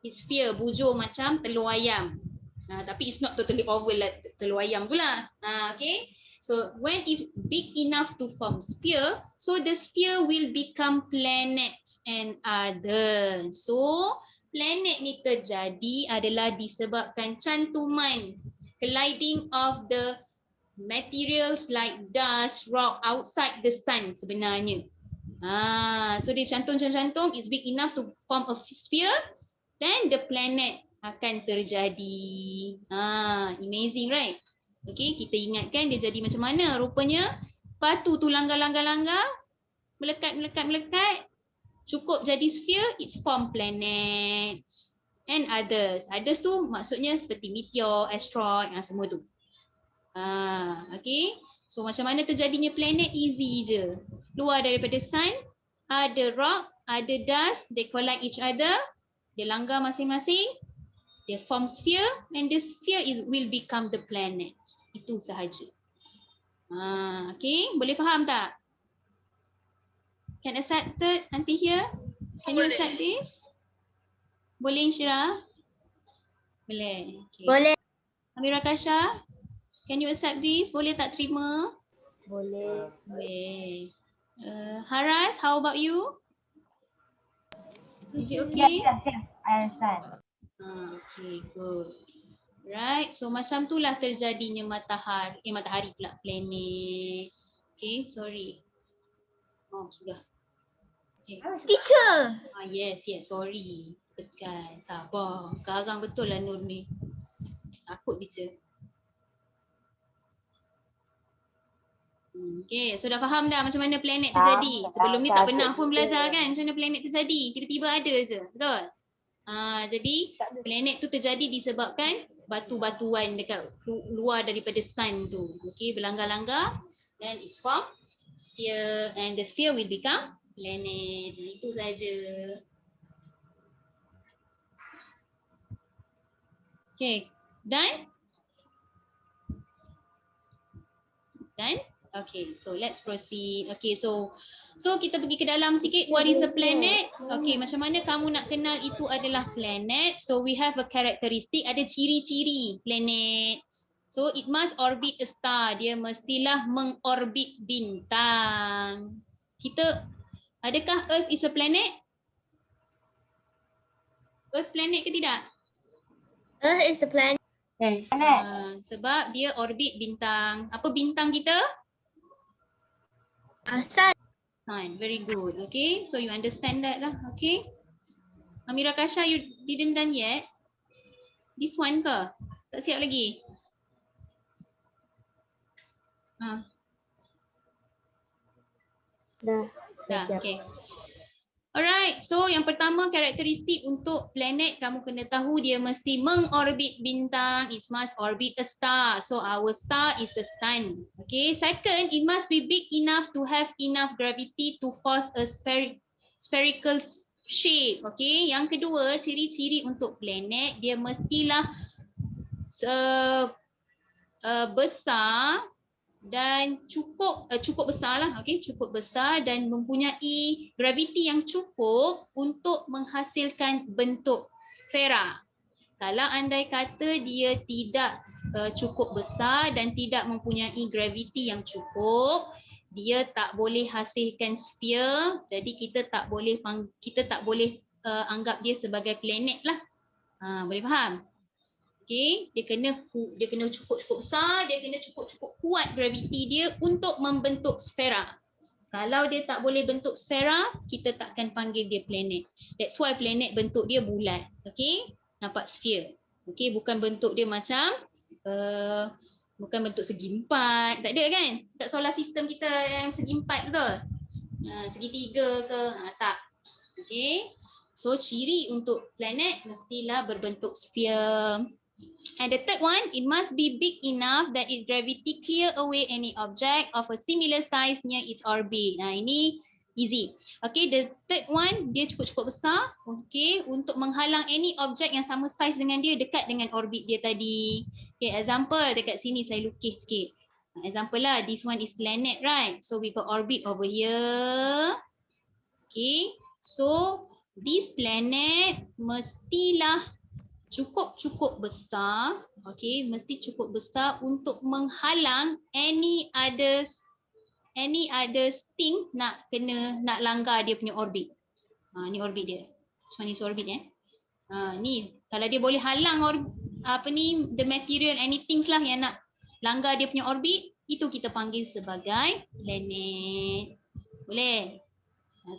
It's sphere, bujur macam telur ayam. Tapi it's not totally oval like telur ayam pula. Okay. So when it's big enough to form sphere, so the sphere will become planets and others. So planet ni terjadi adalah disebabkan cantuman, colliding of the materials like dust, rock outside the sun sebenarnya. So dia cantum, is big enough to form a sphere, then the planet akan terjadi. Amazing right? Okay, kita ingatkan dia jadi macam mana rupanya. Batu tu langgar, melekat, cukup jadi sphere, it's form planets and others. Others tu maksudnya seperti meteor, asteroid, semua tu. Okay, so macam mana terjadinya planet? Easy je. Luar daripada sun, ada rock, ada dust, they collide each other, dia langgar masing-masing, dia form sphere and the sphere will become the planets. Itu sahaja. Okay, boleh faham tak? Can accept it until here? Can you accept this? Boleh Insyirah? Boleh. Okay. Boleh. Amira Kasha, can you accept this? Boleh tak terima? Boleh. Boleh. Haras, how about you? Is it okay? Yes, I understand. Okay, good. Right, so macam itulah terjadinya matahari pula, planet. Okay, sorry. Oh, sudah. Okay. Teacher. Yes, sorry. Tekan, sabar. Garang betul lah Nur ni. Takut teacher. Okay, so dah faham dah macam mana planet terjadi? Sebelum ni tak pernah pun belajar kan macam mana planet terjadi. Tiba-tiba ada je, betul? Jadi planet tu terjadi disebabkan batu-batuan dekat luar daripada sun tu. Okay, berlanggar-langgar, then it's form sphere and the sphere will become planet. Itu saja. Okay, done? Done? Okay, so let's proceed. Okay, so kita pergi ke dalam sikit. What is a planet? Okay, macam mana kamu nak kenal itu adalah planet? So we have a characteristic, ada ciri-ciri planet. So it must orbit a star. Dia mestilah mengorbit bintang. Adakah Earth is a planet? Earth planet ke tidak? Earth is a planet. Yes. Sebab dia orbit bintang. Apa bintang kita? Sun. Sun. Very good. Okay. So you understand that lah. Okay. Amira Kasha, you didn't done yet? This one ke? Tak siap lagi? Dah. Dah. siap. Okay. Alright, so yang pertama karakteristik untuk planet kamu kena tahu dia mesti mengorbit bintang. It must orbit a star. So our star is the sun. Okay, second, it must be big enough to have enough gravity to force a spherical shape. Okay, yang kedua, ciri-ciri untuk planet dia mestilah besar dan cukup besar lah, okey, cukup besar dan mempunyai graviti yang cukup untuk menghasilkan bentuk sfera. Kalau andai kata dia tidak cukup besar dan tidak mempunyai graviti yang cukup, dia tak boleh hasilkan sphere, jadi kita tak boleh anggap dia sebagai planet lah. Boleh faham? Okay, dia kena cukup besar, dia kena cukup kuat graviti dia untuk membentuk sfera. Kalau dia tak boleh bentuk sfera, kita takkan panggil dia planet. That's why planet bentuk dia bulat. Okay, nampak sphere. Okay, bukan bentuk dia macam bukan bentuk segi empat. Tak ada kan? Kat solar system kita yang segi empat betul? Segitiga ke? Tak. Okay, so ciri untuk planet mestilah berbentuk sphere. And the third one, it must be big enough that its gravity clear away any object of a similar size near its orbit. Ini easy. Okay, the third one, dia cukup besar. Okay, untuk menghalang any object yang sama size dengan dia dekat dengan orbit dia tadi. Okay, example dekat sini saya lukis sikit. Example lah, this one is planet, right? So we got orbit over here. Okay, so this planet mestilah cukup besar, okay, mesti cukup besar untuk menghalang any other thing nak langgar dia punya orbit. Ni orbit dia. This one is orbit ni kalau dia boleh halang the material anything lah yang nak langgar dia punya orbit, itu kita panggil sebagai planet. Boleh?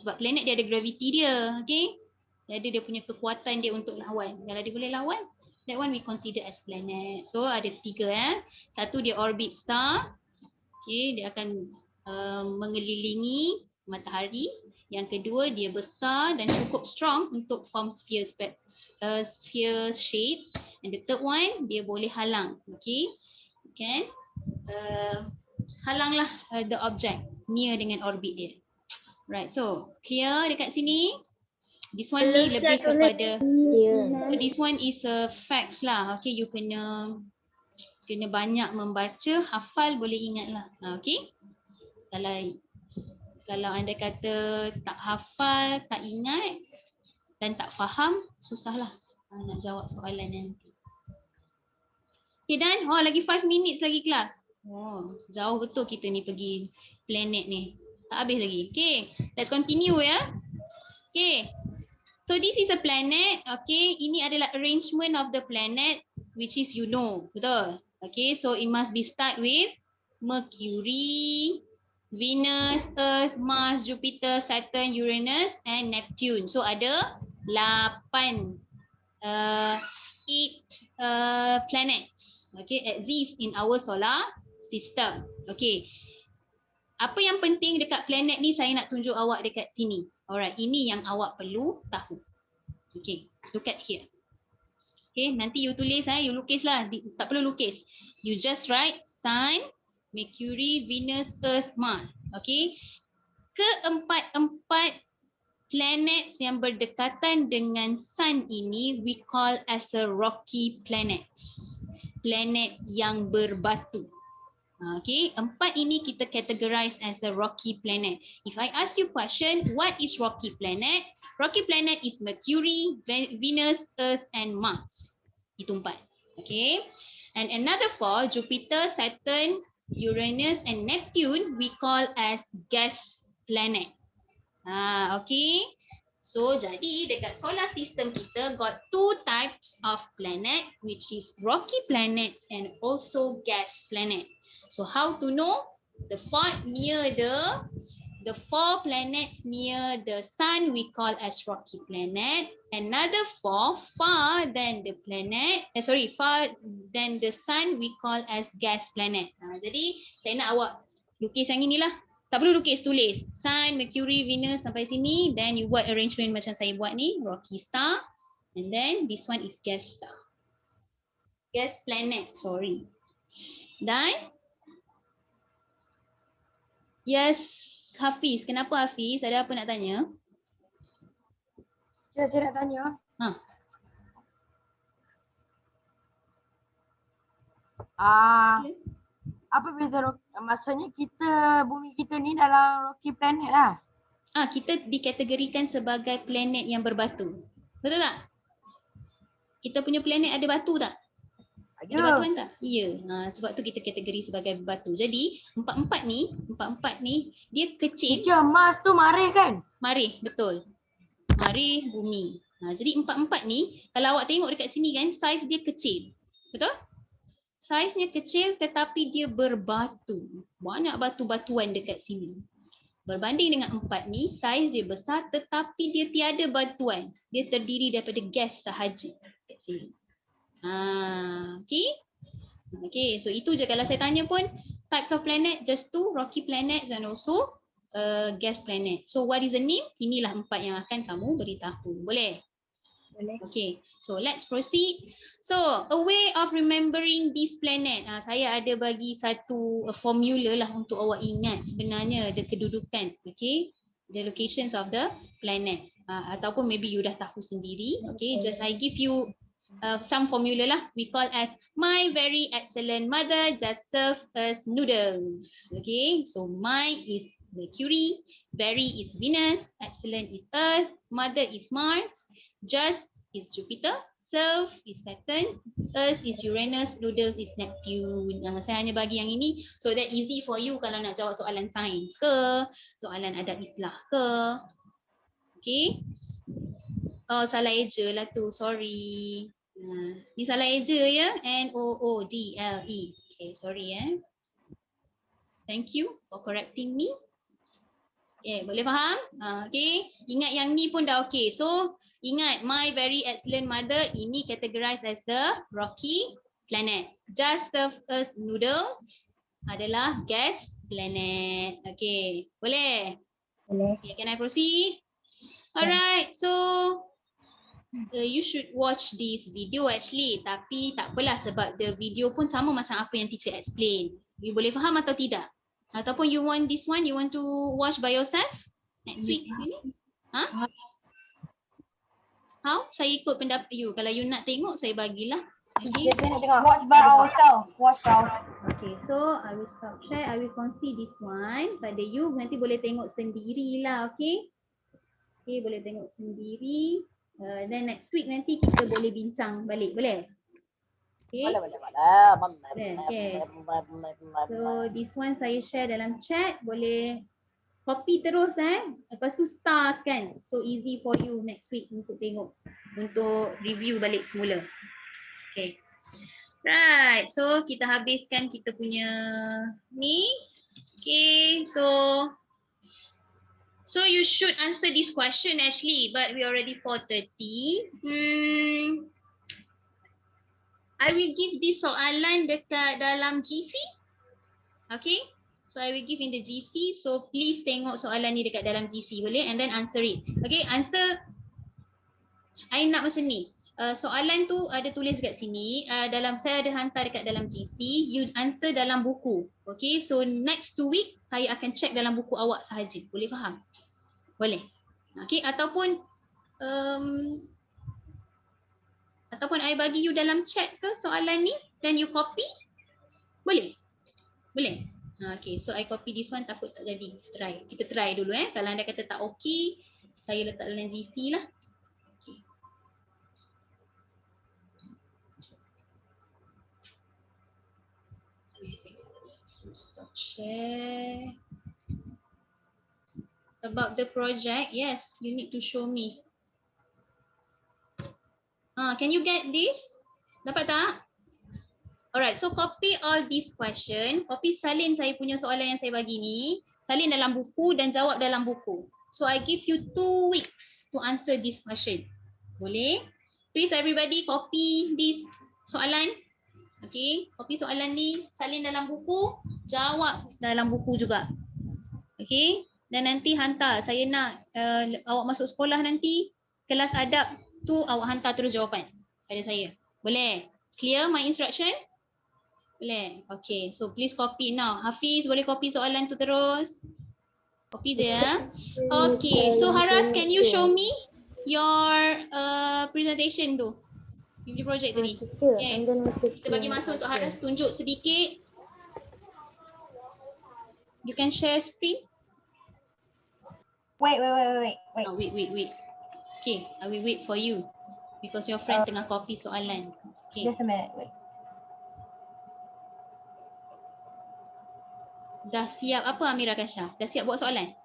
Sebab planet dia ada gravity dia, okay? Dia punya kekuatan dia untuk lawan. Kalau dia boleh lawan, that one we consider as planet. So ada 3 Satu dia orbit star. Okay, dia akan mengelilingi matahari. Yang kedua dia besar dan cukup strong untuk form sphere shape. And the third one dia boleh halang. Okay, kan? Halanglah the object near dengan orbit dia. Right, so clear dekat sini? This one ni lebih kepada this one is a facts lah. Okay, you kena banyak membaca, hafal boleh ingat lah. Okay, kalau anda kata tak hafal, tak ingat dan tak faham, susahlah nak jawab soalan nanti. Okay, dan lagi 5 minutes lagi kelas. Jauh betul kita ni pergi planet ni. Tak habis lagi. Okay, let's continue ya. Okay. So this is a planet, okay. Ini adalah arrangement of the planet, which is betul. Okay, so it must be start with Mercury, Venus, Earth, Mars, Jupiter, Saturn, Uranus and Neptune. So ada 8 planets, okay, exist in our solar system. Okay. Apa yang penting dekat planet ni saya nak tunjuk awak dekat sini. Alright, ini yang awak perlu tahu. Okay, look at here. Okay, nanti you tulis, you lukis lah. Tak perlu lukis. You just write Sun, Mercury, Venus, Earth, Mars. Okay, keempat planet yang berdekatan dengan Sun ini we call as a rocky planet. Planet yang berbatu. Okay, 4 ini kita categorize as a rocky planet. If I ask you question, what is rocky planet? Rocky planet is Mercury, Venus, Earth and Mars. Itu 4. Okay, and another 4, Jupiter, Saturn, Uranus and Neptune we call as gas planet. Okay, so jadi dekat solar system kita got 2 types of planet, which is rocky planets and also gas planet. So how to know? The 4 planets near the Sun we call as rocky planet. Another 4 far than the Sun we call as gas planet. Jadi saya nak awak lukis yang inilah. Tak perlu lukis, tulis Sun, Mercury, Venus sampai sini. Then you buat arrangement macam saya buat ni, rocky star. And then this one is gas star. Gas planet, sorry. Dan yes, Hafiz. Kenapa Hafiz? Ada apa nak tanya? Saya nak tanya. Apa beza maksudnya bumi kita ni dalam rocky planet lah. Kita dikategorikan sebagai planet yang berbatu. Betul tak? Kita punya planet ada batu tak? Ada batuan tak? Ya. Sebab tu kita kategori sebagai batu. Jadi empat-empat ni dia kecil. Teacher, Mars tu marih kan? Marih, betul. Marih, bumi. Jadi empat-empat ni kalau awak tengok dekat sini kan, saiz dia kecil. Betul? Saiznya kecil tetapi dia berbatu. Banyak batu-batuan dekat sini. Berbanding dengan empat ni, saiz dia besar tetapi dia tiada batuan. Dia terdiri daripada gas sahaja kat sini. Okay, so itu je kalau saya tanya pun types of planet, just two, rocky planets and also gas planet. So what is the name? Inilah empat yang akan kamu beritahu. Boleh? Boleh. Okay, so let's proceed. So a way of remembering this planet. Saya ada bagi satu formula lah untuk awak ingat sebenarnya the kedudukan. Okay, the locations of the planets. Ataupun maybe you dah tahu sendiri. Okay, just I give you some formula lah. We call as my very excellent mother just serve us noodles. Okay, so my is Mercury, very is Venus, excellent is Earth, mother is Mars, just is Jupiter, serve is Saturn, Earth is Uranus, noodles is Neptune. Saya hanya bagi yang ini so that easy for you kalau nak jawab soalan sains ke, soalan adat Islah ke. Okay. Oh, salah eja lah tu, sorry. Ni salah eja ya, Noodle. Okay, sorry Thank you for correcting me. Okay, boleh faham? Okay, ingat yang ni pun dah okay. So, ingat my very excellent mother ini categorized as the rocky planets. Just serve us noodles adalah gas planet. Okay, boleh? Boleh. Okay, can I proceed? Alright, so you should watch this video actually. Tapi tak apalah sebab the video pun sama macam apa yang teacher explain. You boleh faham atau tidak? Ataupun you want this one, you want to watch by yourself next week? Really? How? Saya ikut pendapat you. Kalau you nak tengok, saya bagilah. Okay. Watch by ourselves. Okay, so I will stop share. I will kongsi this one pada you. Nanti boleh tengok sendirilah, okay? Okay, boleh tengok sendiri. Then next week nanti kita boleh bincang balik, boleh? Okay. Okay. So this one saya share dalam chat, boleh copy terus lepas tu star kan. So easy for you next week untuk tengok, untuk review balik semula. Okay. Right, so kita habiskan kita punya ni. Okay, so you should answer this question actually, but we already 4:30. I will give this soalan dekat dalam GC. Okay. So I will give in the GC. So please tengok soalan ni dekat dalam GC, boleh? And then answer it. Okay, answer. I nak macam ni. Soalan tu ada tulis kat sini. Saya ada hantar dekat dalam GC. You answer dalam buku. Okay, so next 2 week saya akan check dalam buku awak sahaja. Boleh faham? Boleh. Okay, ataupun I bagi you dalam chat ke soalan ni, then you copy. Boleh? Boleh? Okay, so I copy this one, takut tak jadi. Try. Kita try dulu Kalau anda kata tak okay, saya letak dalam GC lah. Okay. So stop share. About the project, yes, you need to show me. Can you get this? Dapat tak? Alright, so copy all these question. Copy salin saya punya soalan yang saya bagi ni. Salin dalam buku dan jawab dalam buku. So I give you 2 weeks to answer this question. Boleh? Please everybody copy this soalan. Okay, copy soalan ni, salin dalam buku, jawab dalam buku juga. Okay, dan nanti hantar. Saya nak awak masuk sekolah nanti, kelas adab tu awak hantar terus jawapan pada saya. Boleh? Clear my instruction? Boleh? Okay, so please copy now. Hafiz boleh copy soalan tu terus? Copy je Okay, so Haras, can you show me your presentation tu? You punya project tadi. Teacher, Okay. and then Kita bagi masa untuk Haras tunjuk sedikit. You can share screen. Wait. Oh, wait. Okay, I will wait for you. Because your friend tengah copy soalan. Okay. Just a minute, wait. Dah siap apa Amira Kasha? Dah siap buat soalan?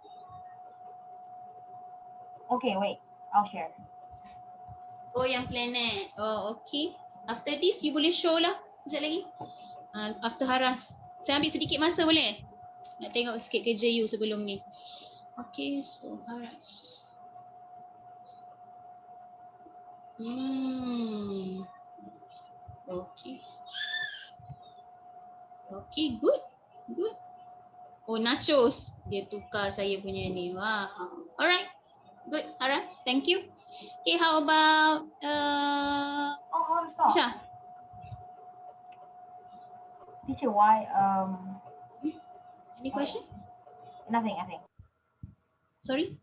Okay, wait. I'll share. Oh, yang planet. Oh, okay. After this, you boleh show lah. Sekejap lagi. After Haras. Saya ambil sedikit masa boleh? Nak tengok sikit kerja you sebelum ni. Okay, so Haras. Okay. Okay, good. Oh, nachos. Dia tukar saya punya ni. Wow. Alright. Good, Haras. Thank you. Okay, how about Stop. Syah? Teacher, why, Any question? nothing, I think. Sorry?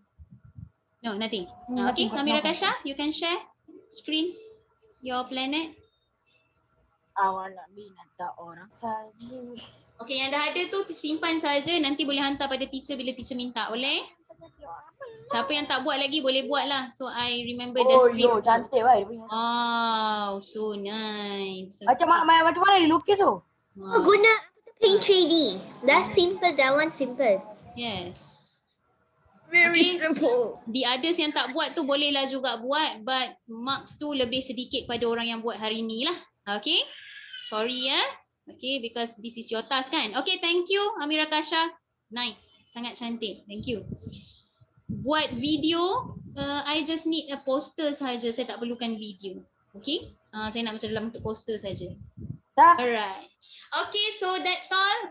No, nothing. Nothing, Okay, no Amira question. Kasha, you can share screen your planet. Awak nak binatang orang saja. Okay, yang dah ada tu simpan saja. Nanti boleh hantar pada teacher bila teacher minta. Boleh? Siapa yang tak buat lagi boleh buat lah. So I remember the Oh, script. yo, cantik wah dia punya. Wow, so nice. Macam mana dilukis tu? Oh, guna Paint 3D. That's simple. That one simple. Yes. Very Okay. simple. The others yang tak buat tu bolehlah juga buat, but marks tu lebih sedikit pada orang yang buat hari ni lah. Okay? Sorry ya. Okay, because this is your task kan. Okay, thank you Amira Kasha. Nice. Sangat cantik. Thank you. Buat video, I just need a poster saja. Saya tak perlukan video. Okay? Saya nak macam dalam bentuk poster saja. Dah. Alright. Okay, so that's all.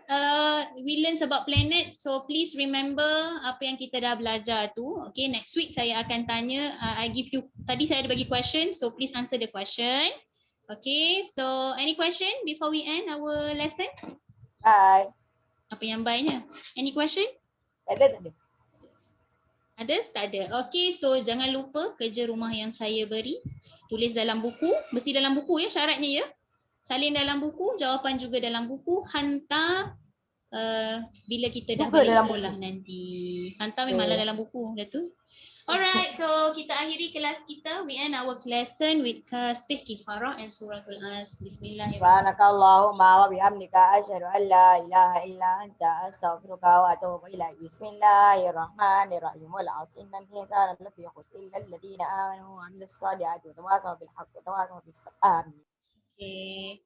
We learn about planets. So please remember apa yang kita dah belajar tu. Okay, next week saya akan tanya. I give you, tadi saya ada bagi question. So please answer the question. Okay, so any question before we end our lesson? Bye. Apa yang baiknya? Any question? Tak ada. Ada? Tak ada. Okay, so jangan lupa kerja rumah yang saya beri. Tulis dalam buku. Mesti dalam buku ya syaratnya ya. Salin dalam buku, jawapan juga dalam buku. Hantar bila kita dah Juga balik dalam sekolah nanti. Hantar memanglah dalam buku. Dah tu. Alright, so kita akhiri kelas kita. We end our lesson with tasbih kifarah and suratul as. Bismillahirrahmanirrahim. Subhanakallahumma wa bihamdika asyhadu an la ilaha illa anta astaghfiruka wa atubu ilaik. Bismillahirrahmanirrahim. Wal 'asri innal insana lafi khusr illa alladhina amanu wa 'amilus salihati wa tawasaw bil haqqi wa tawasaw bis sabr. Okay.